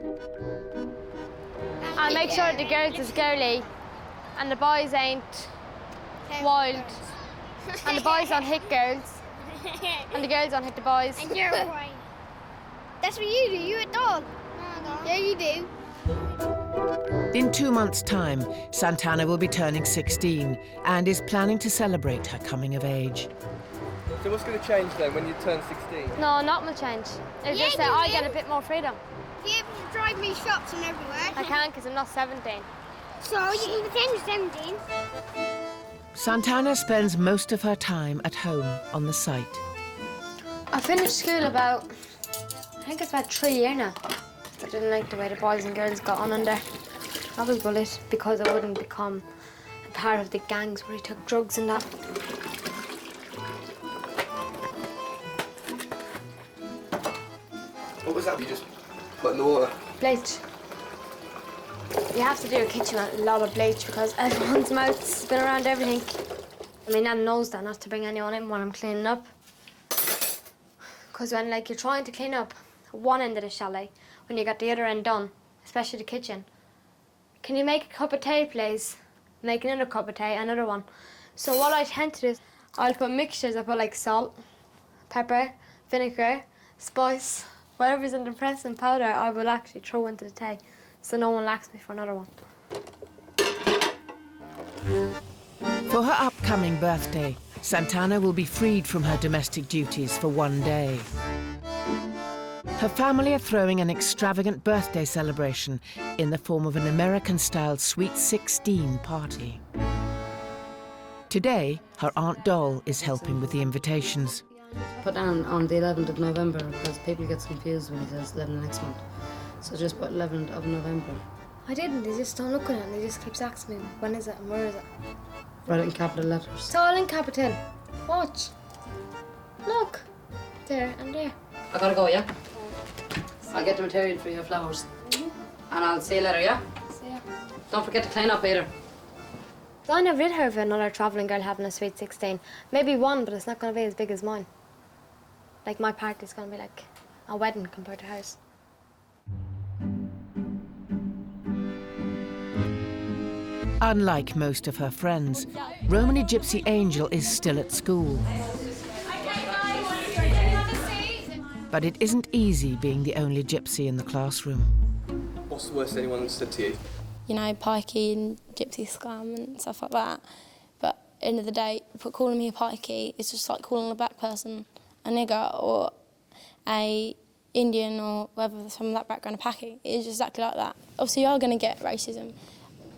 I make sure the girls is girly and the boys ain't wild. And the boys don't hit girls. And the girls don't hit the boys. And you're right. That's what you do. You're a dog. No, yeah, you do. In 2 months' time, Santana will be turning 16 and is planning to celebrate her coming of age. So what's going to change then when you turn 16? No, not much change. It's just that I get a bit more freedom. You're able to drive me shops and everywhere. I can't because I'm not 17. So you can pretend you're 17. Santana spends most of her time at home on the site. I finished school about, I think it's about 3 years now. I didn't like the way the boys and girls got on there. I was bullied because I wouldn't become a part of the gangs where he took drugs and that. What was that you just put in the water? Bleach. You have to do a kitchen with a lot of bleach because everyone's mouth's been around everything. I mean, Nan knows that, not to bring anyone in when I'm cleaning up. Because when, like, you're trying to clean up one end of the chalet, when you got the other end done, especially the kitchen, can you make a cup of tea, please? Make another cup of tea, another one. So what I tend to do is I'll put mixtures. I put like salt, pepper, vinegar, spice, whatever's in the press and powder, I will actually throw into the tea, so no one lacks me for another one. For her upcoming birthday, Santana will be freed from her domestic duties for one day. Her family are throwing an extravagant birthday celebration in the form of an American-style Sweet 16 party. Today, her Aunt Doll is helping with the invitations. Put down on the 11th of November because people get confused when it says 11 next month. So just put 11th of November. I didn't, they just don't look at it and they just keep asking me, when is it and where is it? Write it in capital letters. It's all in capital. Watch. Look. There and there. I gotta go, yeah? I'll get the material for your flowers. And I'll see you later, yeah? See ya. Don't forget to clean up either. I never did hear of another travelling girl having a Sweet 16. Maybe one, but it's not going to be as big as mine. Like, my party's going to be like a wedding compared to hers. Unlike most of her friends, Romany Gypsy Angel is still at school. But it isn't easy being the only gypsy in the classroom. What's the worst anyone said to you? You know, pikey and gypsy scum and stuff like that. But at the end of the day, calling me a pikey is just like calling a black person a nigger or a Indian or whether from that background a paki. It's just exactly like that. Obviously, you are going to get racism.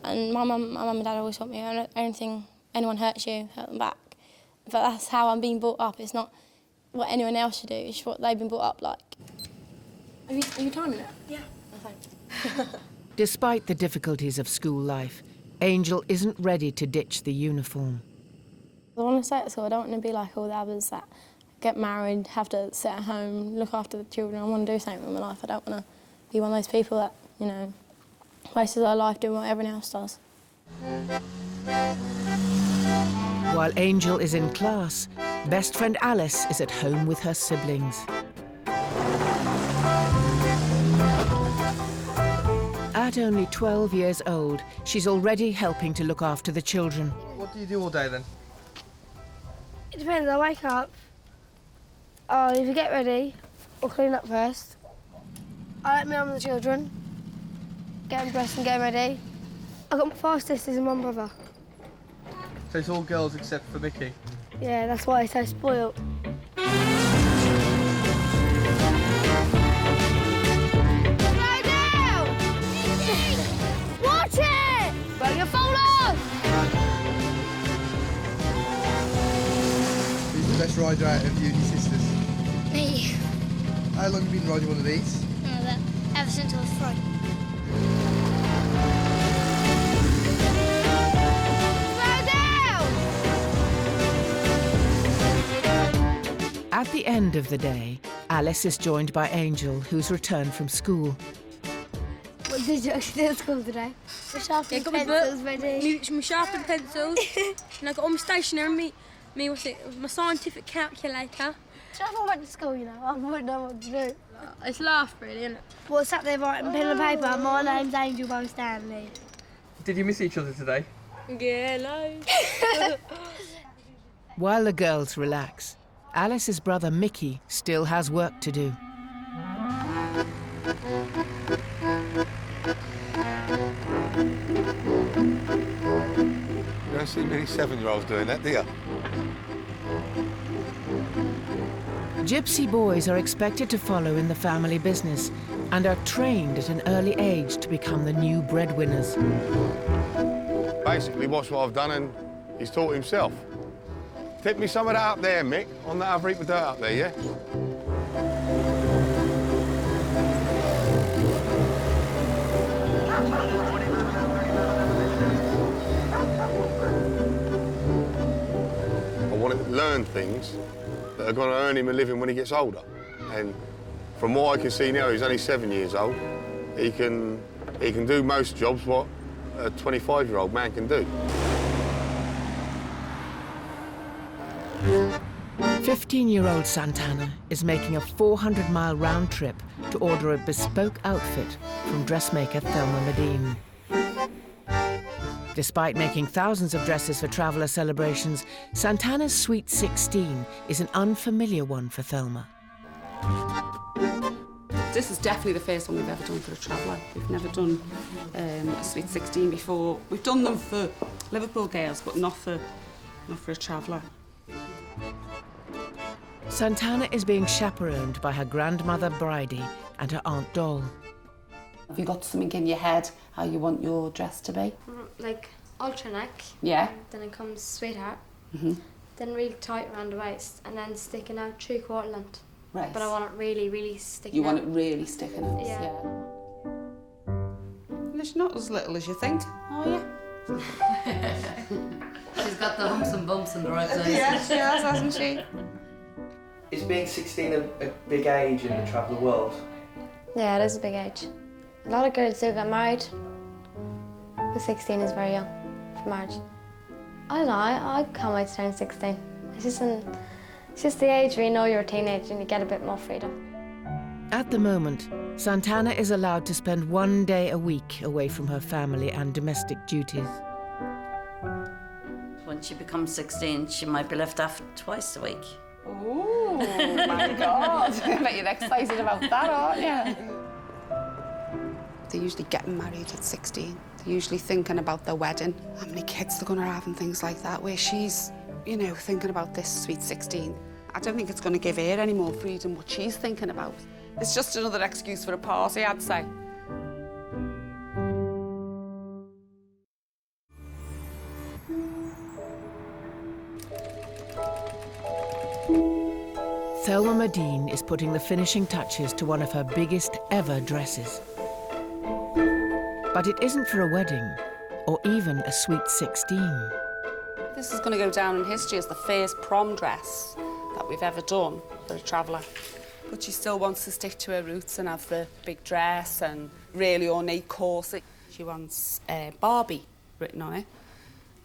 And my mum and dad always taught me, anything, anyone hurts you, hurt them back. But that's how I'm being brought up. It's not what anyone else should do, it's what they've been brought up like. Are you timing it? Yeah. Oh, thanks. Despite the difficulties of school life, Angel isn't ready to ditch the uniform. I want to stay at school. I don't want to be like all the others that get married, have to sit at home, look after the children. I want to do something with my life. I don't want to be one of those people that, you know, wastes their life doing what everyone else does. While Angel is in class, best friend Alice is at home with her siblings. At only 12 years old, she's already helping to look after the children. What do you do all day then? It depends. I wake up, I'll either get ready or clean up first. I let my mum and the children, get them dressed and get them ready. I've got 5 sisters and 1 brother. So it's all girls except for Mickey? Yeah, that's why he's so spoiled. Watch it! Bring your phone off! Who's the best rider out of you and your sisters? Me. How long have you been riding one of these? Ever since I was 3. At the end of the day, Alice is joined by Angel, who's returned from school. What did you actually do at school today? The sharpened pencils ready. My sharpened pencils, and I got all my stationery, my scientific calculator. Do you know if I went to school, you know? I wouldn't know what to do. It's laugh, really, isn't it? Well, sat there writing pen and paper. My name's Angel Bo Stanley. Did you miss each other today? Yeah, no. While the girls relax, Alice's brother Mickey still has work to do. You don't see many 7-year-olds doing that, do you? Gypsy boys are expected to follow in the family business and are trained at an early age to become the new breadwinners. Basically, watch what I've done and he's taught himself. Tip me some of that up there, Mick, on that other heap of dirt up there, yeah? I want him to learn things that are going to earn him a living when he gets older. And from what I can see now, he's only 7 years old. He can do most jobs what a 25-year-old man can do. 15-year-old Santana is making a 400-mile round trip to order a bespoke outfit from dressmaker Thelma Medine. Despite making thousands of dresses for traveller celebrations, Santana's Sweet 16 is an unfamiliar one for Thelma. This is definitely the first one we've ever done for a traveller. We've never done a Sweet 16 before. We've done them for Liverpool girls, but not for a traveller. Santana is being chaperoned by her grandmother Bridie and her Aunt Doll. Have you got something in your head how you want your dress to be? Like ultra neck. Yeah. Then it comes sweetheart. Mm-hmm. Then really tight around the waist, and then sticking out 3/4 length. Right. But I want it really, really sticking You out. want it really sticking out? Yeah. Well, it's not as little as you think, are you? She's got the humps and bumps in the right place. Yes, she has, hasn't she? Is being 16 a big age in the traveller world? Yeah, it is a big age. A lot of girls do get married, but 16 is very young for marriage. I don't know, I can't wait to turn 16. It's just the age where you know you're a teenager and you get a bit more freedom. At the moment, Santana is allowed to spend 1 day a week away from her family and domestic duties. When she becomes 16, she might be left off twice a week. Oh my God! I bet you're excited about that, aren't you? They're usually getting married at 16. They're usually thinking about their wedding, how many kids they're going to have and things like that, where she's, you know, thinking about this Sweet 16. I don't think it's going to give her any more freedom what she's thinking about. It's just another excuse for a party, I'd say. Thelma Medine is putting the finishing touches to one of her biggest ever dresses. But it isn't for a wedding, or even a Sweet 16. This is going to go down in history as the first prom dress that we've ever done for a traveller. But she still wants to stick to her roots and have the big dress and really ornate corset. She wants Barbie written on it.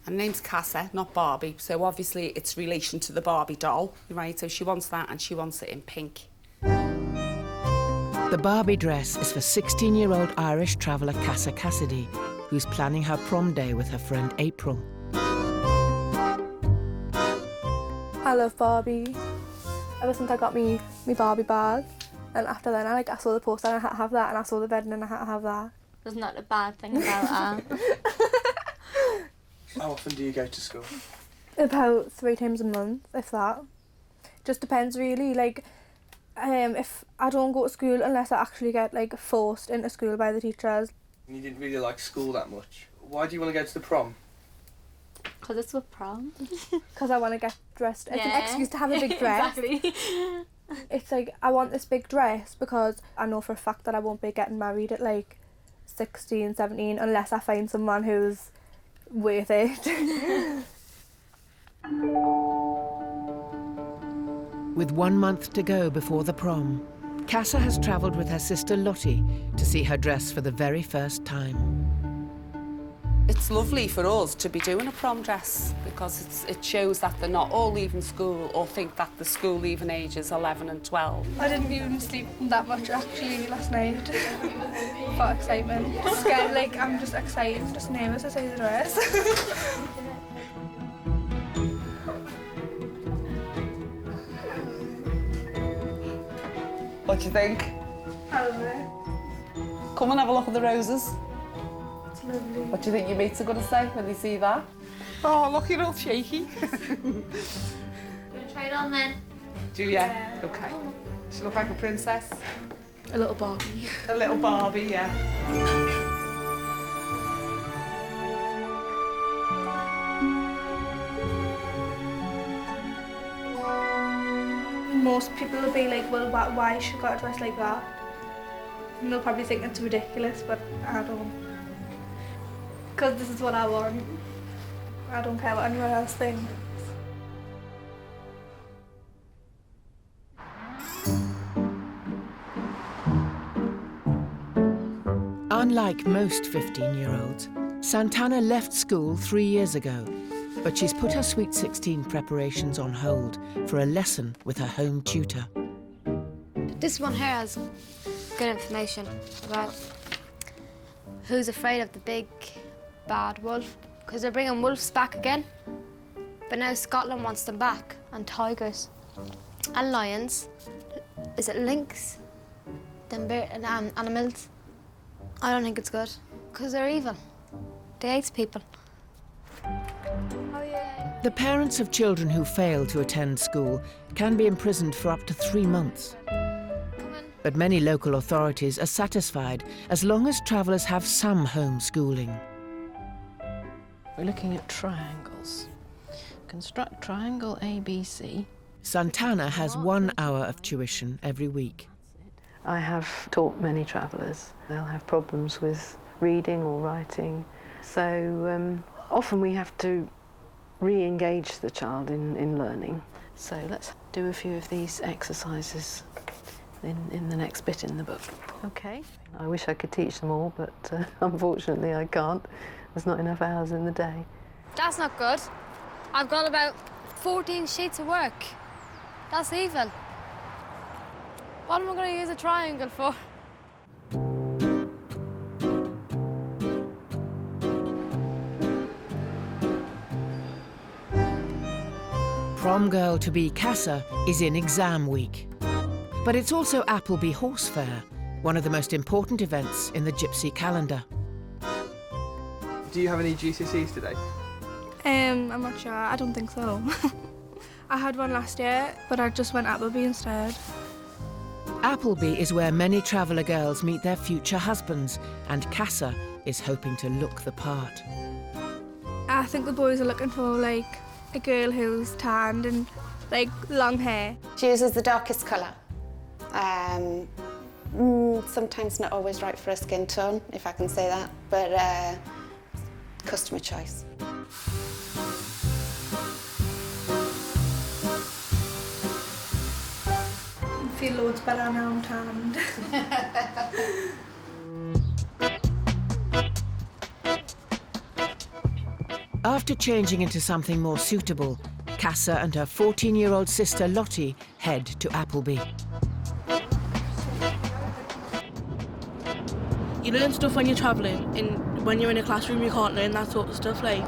Her name's Casa, not Barbie, so obviously it's relation to the Barbie doll, right? So she wants that and she wants it in pink. The Barbie dress is for 16-year-old Irish traveller Casa Cassidy, who's planning her prom day with her friend April. I love Barbie. Ever since I got me Barbie bag, and after then I saw the poster and I had to have that, and I saw the bed and I had to have that. There's not a bad thing about that. How often do you go to school? About 3 times a month, if that. Just depends really. Like, if I don't go to school unless I actually get like forced into school by the teachers. You didn't really like school that much. Why do you want to go to the prom? Because it's with prom. Because I want to get dressed. It's an excuse to have a big dress. Exactly. It's like, I want this big dress because I know for a fact that I won't be getting married at like 16, 17 unless I find someone who's worth it. With 1 month to go before the prom, Casa has travelled with her sister Lottie to see her dress for the very first time. It's lovely for us to be doing a prom dress because it shows that they're not all leaving school or think that the school leaving age is 11 and 12. I didn't even sleep that much actually last night for excitement. Just scared, like I'm just excited, just nervous to see the dress. What do you think? I love it. Come and have a look at the roses. It's lovely. What do you think your mates are going to say when they see that? Oh, look, you're all shaky. You want to try it on then? Do you? Yeah. Okay. She look like a princess. A little Barbie. A little Barbie, yeah. Most people will be like, well, why she got a dress like that? And they'll probably think it's ridiculous, but I don't. Because this is what I want. I don't care what anyone else thinks. Unlike most 15-year-olds, Santana left school 3 years ago, but she's put her Sweet 16 preparations on hold for a lesson with her home tutor. This one here has good information about who's afraid of the big bad wolf. because they're bringing wolves back again. But now Scotland wants them back, and tigers, and lions. Is it lynx? Them animals. I don't think it's good, because they're evil. They hate people. The parents of children who fail to attend school can be imprisoned for up to 3 months. But many local authorities are satisfied as long as travellers have some home schooling. We're looking at triangles. Construct triangle ABC. Santana has 1 hour of tuition every week. I have taught many travellers. They'll have problems with reading or writing. So often we have to re-engage the child in learning. So let's do a few of these exercises in the next bit in the book. Okay. I wish I could teach them all, but unfortunately I can't. There's not enough hours in the day. That's not good. I've got about 14 sheets of work. That's evil. What am I going to use a triangle for? Prom girl-to-be Casa is in exam week. But it's also Appleby Horse Fair, one of the most important events in the Gypsy calendar. Do you have any GCSEs today? I'm not sure. I don't think so. I had one last year, but I just went Appleby instead. Appleby is where many traveller girls meet their future husbands, and Casa is hoping to look the part. I think the boys are looking for, like, a girl who's tanned and, like, long hair. She uses the darkest colour. Sometimes not always right for a skin tone, if I can say that, but customer choice. I feel loads better now I'm tanned. After changing into something more suitable, Casa and her 14-year-old sister Lottie head to Appleby. You learn stuff when you're travelling, and when you're in a classroom you can't learn that sort of stuff. Like,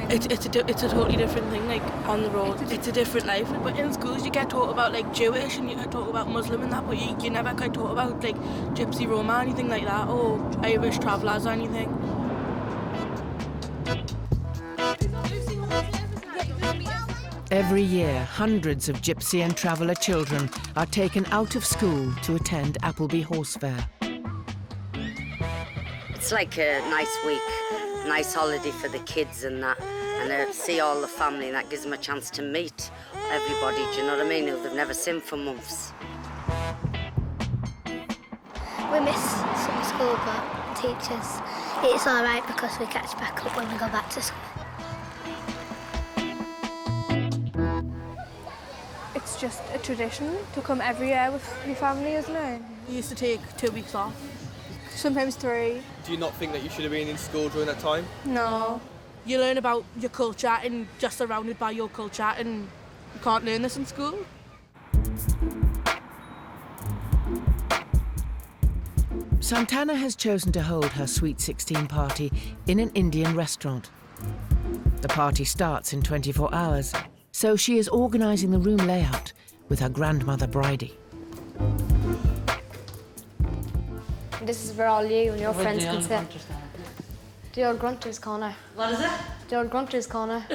It's a different thing. It's a totally different thing. Like, on the road, it's a different life. But in schools you get taught about, like, Jewish, and you get taught about Muslim and that, but you never get taught about, like, Gypsy, Roma, anything like that, or Irish travellers or anything. Every year, hundreds of Gypsy and traveller children are taken out of school to attend Appleby Horse Fair. It's like a nice week, nice holiday for the kids and that, and see all the family, and that gives them a chance to meet everybody, do you know what I mean, who they've never seen for months. We miss some school, but teachers, it's all right because we catch back up when we go back to school. It's just a tradition to come every year with your family, isn't it? We used to take 2 weeks off. Sometimes 3. Do you not think that you should have been in school during that time? No. You learn about your culture and just surrounded by your culture, and you can't learn this in school. Santana has chosen to hold her Sweet 16 party in an Indian restaurant. The party starts in 24 hours, so she is organising the room layout with her grandmother Bridie. This is where all you and your friends can sit. The old grunter's corner. What is it? The old grunter's corner.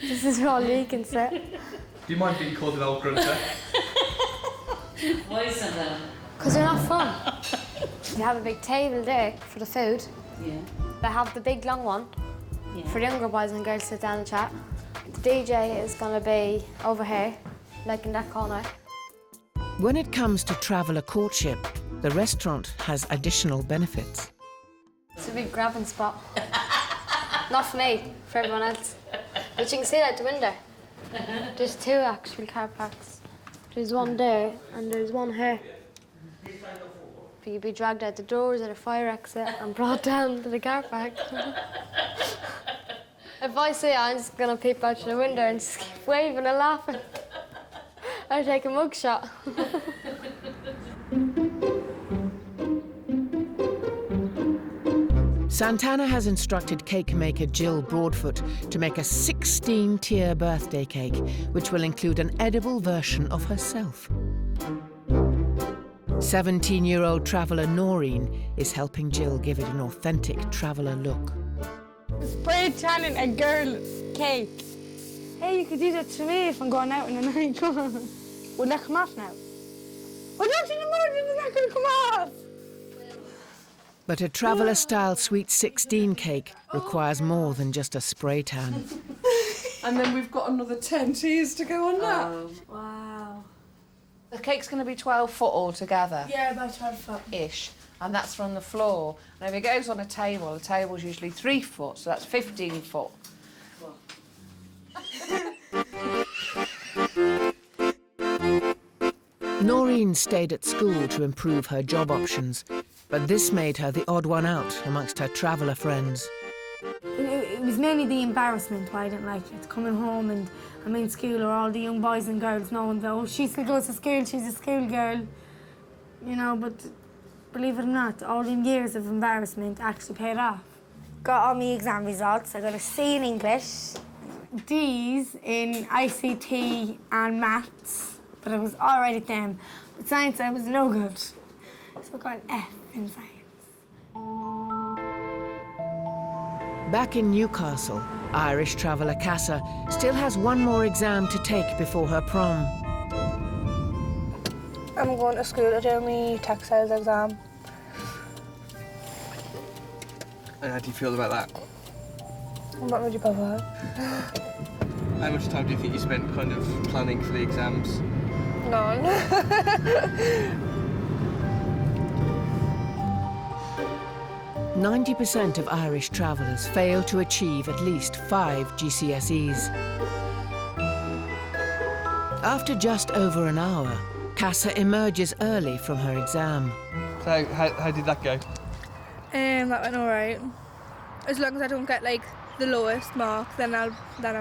This is where all you can sit. Do you mind being called an old grunter? Why is that? Because they're not fun. You have a big table there for the food. Yeah. They have the big long one for the younger boys and girls to sit down and chat. The DJ is going to be over here, like in that corner. When it comes to traveller courtship, the restaurant has additional benefits. It's a big grabbing spot. Not for me, for everyone else. But you can see it out the window. There's 2 actual car parks. There's one there and there's one here. But you'd be dragged out the doors at a fire exit and brought down to the car park. If I see it, I'm just going to peep out the window and just keep waving and laughing. Or take a mugshot. Santana has instructed cake maker Jill Broadfoot to make a 16-tier birthday cake, which will include an edible version of herself. 17-year-old traveller Noreen is helping Jill give it an authentic traveller look. Spray tanning a girl's cake. Hey, you could do that to me if I'm going out in the night. Will that come off now? I don't think it's not going to come off. But a traveller-style Sweet 16 cake requires more than just a spray tan. And then we've got another 10 tiers to go on that. Wow. The cake's going to be 12 foot altogether. Yeah, about 12 foot. Ish. And that's from the floor. And if it goes on a table, the table's usually 3 foot, so that's 15 foot. Noreen stayed at school to improve her job options, but this made her the odd one out amongst her traveller friends. It was mainly the embarrassment why I didn't like it. Coming home and I'm in school or all the young boys and girls knowing that, oh, she still goes to school, she's a schoolgirl. You know, but believe it or not, all them years of embarrassment actually paid off. Got all my exam results. I got a C in English, D's in ICT and maths, but I was all right at them. But science, I was no good. So I got an F in science. Back in Newcastle, Irish traveller Casa still has one more exam to take before her prom. I'm going to school to do my textiles exam. And how do you feel about that? I'm not really bothered. How much time do you think you spent kind of planning for the exams? None. 90% of Irish travellers fail to achieve at least 5 GCSEs. After just over an hour, Casa emerges early from her exam. So how did that go? That went all right. As long as I don't get like the lowest mark, then I'm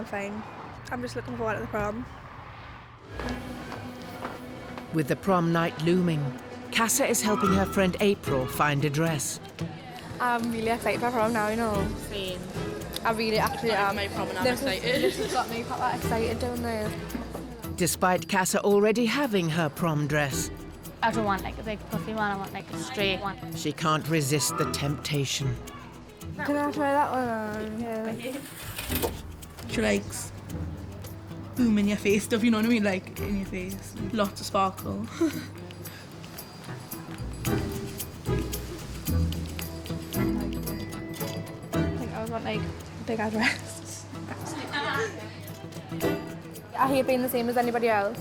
fine. I'm just looking forward to the prom. With the prom night looming, Casa is helping her friend April find a dress. I'm really excited for prom now, you know. Same. I really actually am. My prom and I'm excited. This has got me quite excited doing this. Despite Casa already having her prom dress, I don't want like a big puffy one, I want like a straight one. she can't resist the temptation. Can I try that one on? Yeah. She likes boom in your face stuff, you know what I mean? Like in your face. Lots of sparkle. I think I would want like a big address. I hate being the same as anybody else.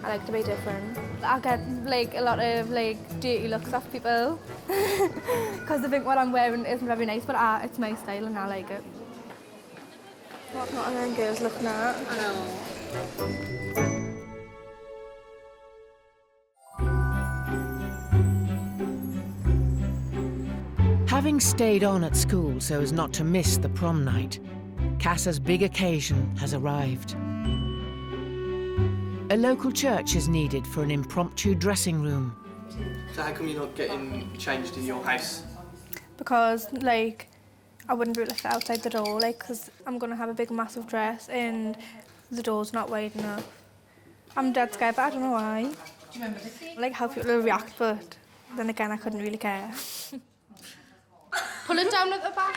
I like to be different. I get like a lot of like dirty looks off people because they think what I'm wearing isn't very nice, but it's my style and I like it. What not any girls looking at? I know. Having stayed on at school so as not to miss the prom night, Casa's big occasion has arrived. A local church is needed for an impromptu dressing room. So how come you're not getting changed in your house? Because like I wouldn't be able to fit outside the door, like because I'm gonna have a big massive dress and the door's not wide enough. I'm dead scared, but I don't know why. Do you remember the scene? Like how people will react, but then again I couldn't really care. Pull it down at the back.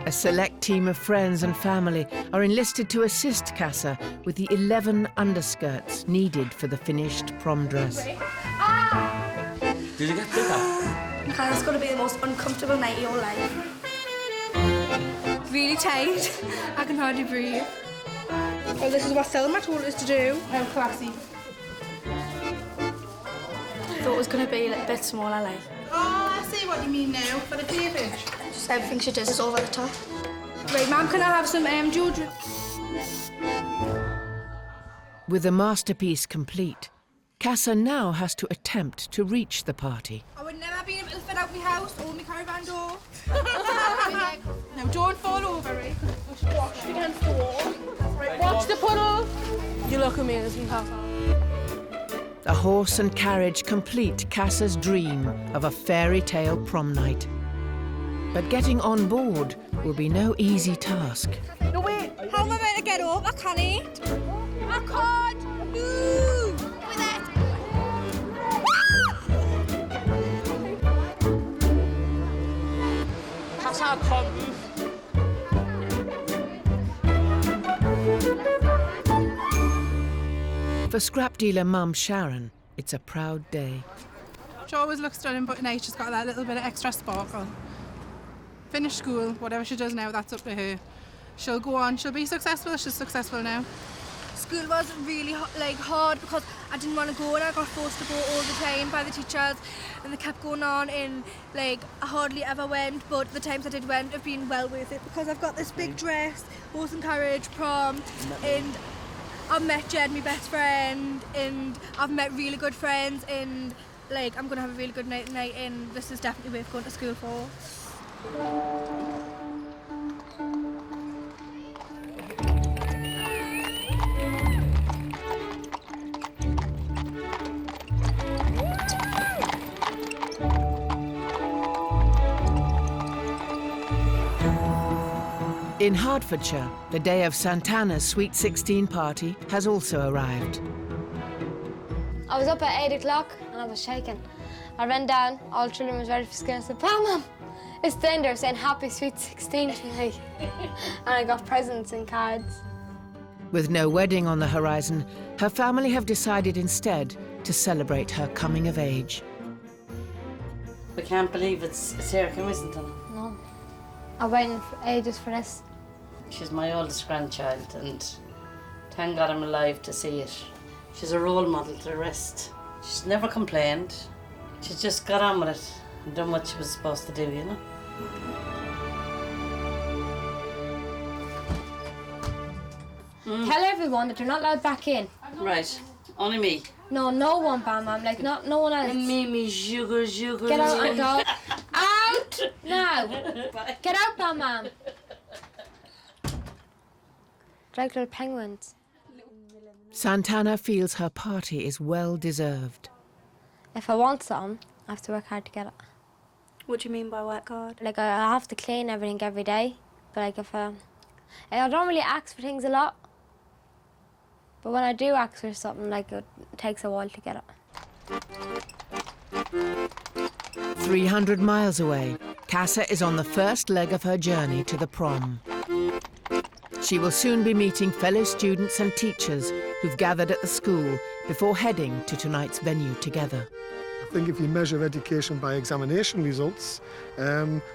A select team of friends and family are enlisted to assist Casa with the 11 underskirts needed for the finished prom dress. Did you get bigger? And it's going to be the most uncomfortable night of your life. Really tight. I can hardly breathe. Oh, this is what Selma told us to do. How classy. I thought it was going to be like, a bit smaller, like. Oh, I see what you mean now, for the cleavage. Just everything she does is over the top. Right, Mum, can I have some deodorant? With the masterpiece complete, Casa now has to attempt to reach the party. I would never be able to fit out my house or my caravan door. Now, don't fall over, right? Watch against the wall. Right, watch the puddle. You look amazing, Papa. A horse and carriage complete Casa's dream of a fairy tale prom night. But getting on board will be no easy task. No, wait. How am I meant to get up? I can't eat. I can't. No. That's how come. For scrap dealer mum Sharon, it's a proud day. She always looks stunning, but tonight she's got that little bit of extra sparkle. Finish school, whatever she does now, that's up to her. She'll go on, she'll be successful, she's successful now. School was really hard because I didn't want to go and I got forced to go all the time by the teachers and they kept going on and I hardly ever went, but the times I did went have been well worth it because I've got this big dress, horse and carriage, prom, and I've met Jed, my best friend, and I've met really good friends, and I'm going to have a really good night tonight, and this is definitely worth going to school for. In Hertfordshire, the day of Santana's Sweet 16 party has also arrived. I was up at 8 o'clock and I was shaking. I ran down, all the children was ready for school. I said, "Pam, Mum, it's down there saying happy Sweet 16 to me." And I got presents and cards. With no wedding on the horizon, her family have decided instead to celebrate her coming of age. We can't believe it's here, can we, Santana? No. I've waited for ages for this. She's my oldest grandchild, and thank God I'm alive to see it. She's a role model to the rest. She's never complained. She's just got on with it and done what she was supposed to do, you know? Tell everyone that they're not allowed back in. Right. Only me. No, no one, Bam Bam. No one else. And me sugar. Get out and go. Out now. Get out, Bam Bam. Like little penguins. Santana feels her party is well deserved. If I want something, I have to work hard to get it. What do you mean by work hard? I have to clean everything every day. But if I don't really ask for things a lot. But when I do ask for something, it takes a while to get it. 300 miles away, Casa is on the first leg of her journey to the prom. She will soon be meeting fellow students and teachers who've gathered at the school before heading to tonight's venue together. I think if you measure education by examination results,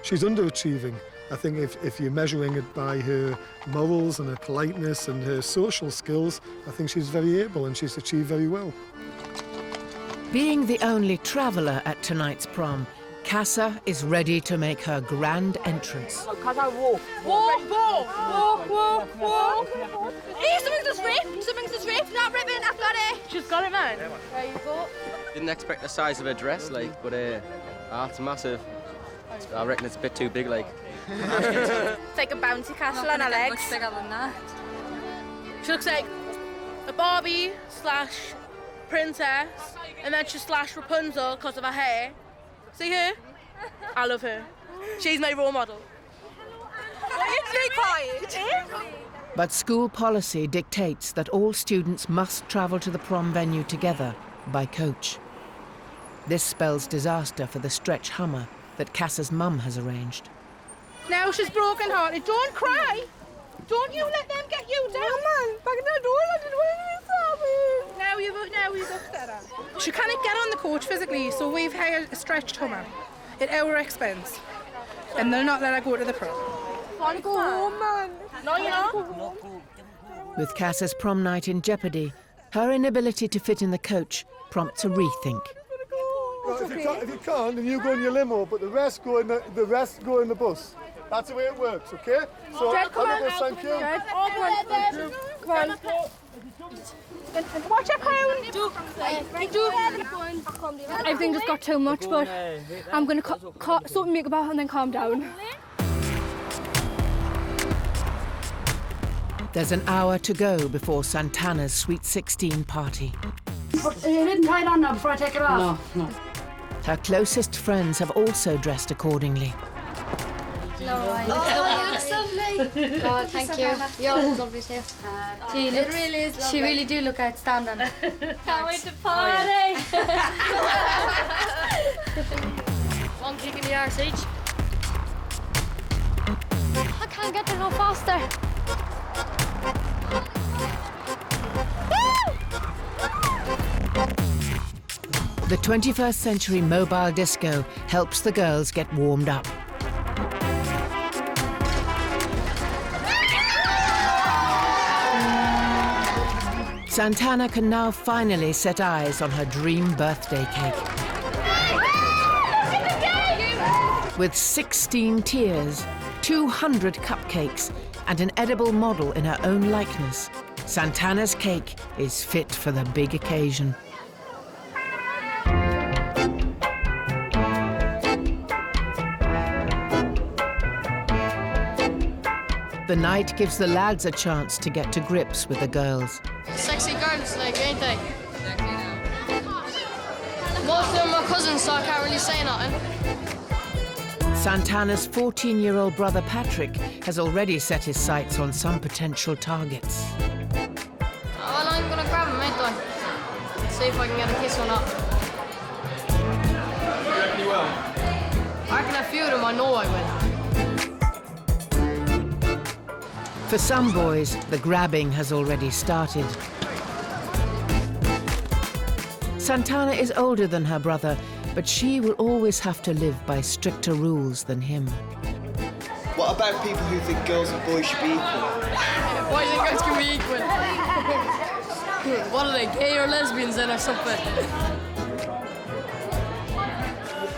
she's underachieving. I think if you're measuring it by her morals and her politeness and her social skills, I think she's very able and she's achieved very well. Being the only traveller at tonight's prom, Casa is ready to make her grand entrance. Walk. Hey, something's just ripped, not ripping, I've got it. She's got it, man. There you go. Didn't expect the size of her dress, but it's massive. I reckon it's a bit too big, It's like a bouncy castle on her legs. Much bigger than that. She looks like a Barbie / princess, and then she's / Rapunzel because of her hair. See her? I love her. She's my role model. Stay quiet. But school policy dictates that all students must travel to the prom venue together by coach. This spells disaster for the stretch Hummer that Casa's mum has arranged. Now she's broken-hearted. Don't cry. Don't you let them get you down. Now you've upset her. She can't get on the coach physically, so we've hired a stretched Hummer at our expense. And they'll not let her go to the prom. Want to go home, man? No, you're not. With Casa's prom night in jeopardy, her inability to fit in the coach prompts a rethink. Well, if you can't, then you go in your limo, but the rest go in the bus. That's the way it works, okay? So, Jed, come on. thank you. Jed, come on. And watch your crown. Everything just got too much, but I'm going to sort of make about and then calm down. There's an hour to go before Santana's Sweet 16 party. You didn't tie it on now before I take it off? No. Her closest friends have also dressed accordingly. alright. Oh, you look lovely. God, thank you. Yours is lovely too. It really is lovely. She really do look outstanding. Can't wait to party. One kick in the arse each. I can't get there no faster. The 21st century mobile disco helps the girls get warmed up. Santana can now finally set eyes on her dream birthday cake. With 16 tiers, 200 cupcakes, and an edible model in her own likeness, Santana's cake is fit for the big occasion. The night gives the lads a chance to get to grips with the girls. Sexy girls, like, ain't they? Most of them are cousins, so I can't really say nothing. Santana's 14-year-old brother Patrick has already set his sights on some potential targets. Well, I'm gonna grab him, ain't I? See if I can get a kiss or not. You reckon you will? I reckon a few of them, I know I will. For some boys, the grabbing has already started. Santana is older than her brother, but she will always have to live by stricter rules than him. What about people who think girls and boys should be equal? Boys and girls can be equal. What are they, gay or lesbians then or something?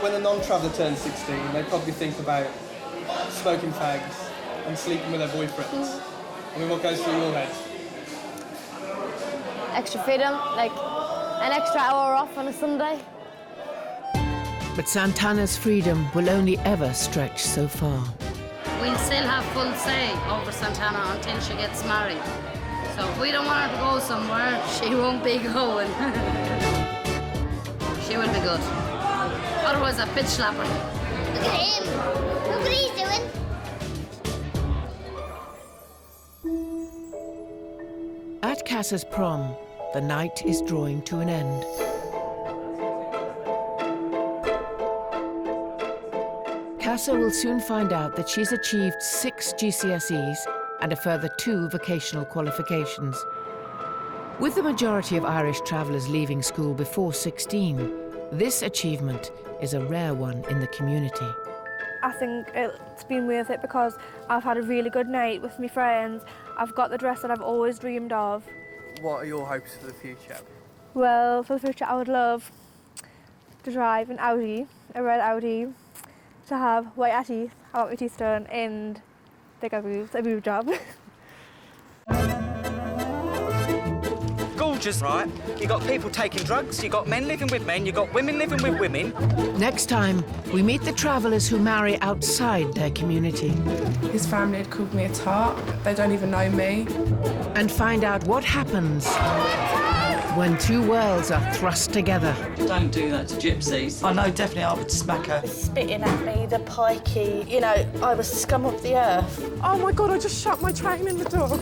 When a non-traveller turns 16, they probably think about smoking fags and sleeping with their boyfriends. I mean, what goes through your head? Extra freedom, like an extra hour off on a Sunday. But Santana's freedom will only ever stretch so far. We'll still have full say over Santana until she gets married. So if we don't want her to go somewhere, she won't be going. She will be good. Otherwise, a bitch slapper. Look at him. Look what he's doing. At Cass's prom, the night is drawing to an end. Cassa will soon find out that she's achieved 6 GCSEs and a further 2 vocational qualifications. With the majority of Irish travellers leaving school before 16, this achievement is a rare one in the community. I think it's been worth it because I've had a really good night with my friends. I've got the dress that I've always dreamed of. What are your hopes for the future? Well, for the future, I would love to drive an Audi, a red Audi, to have white teeth, I want my teeth done, and bigger boobs, a boob job. Gorgeous, right? You got people taking drugs, you got men living with men, you got women living with women. Next time, we meet the travellers who marry outside their community. His family had called me a tart. They don't even know me. And find out what happens when 2 worlds are thrust together. Don't do that to gypsies. I know, definitely I would smack her. Spitting at me, the pikey, you know, I was scum of the earth. Oh my God, I just shut my train in the door.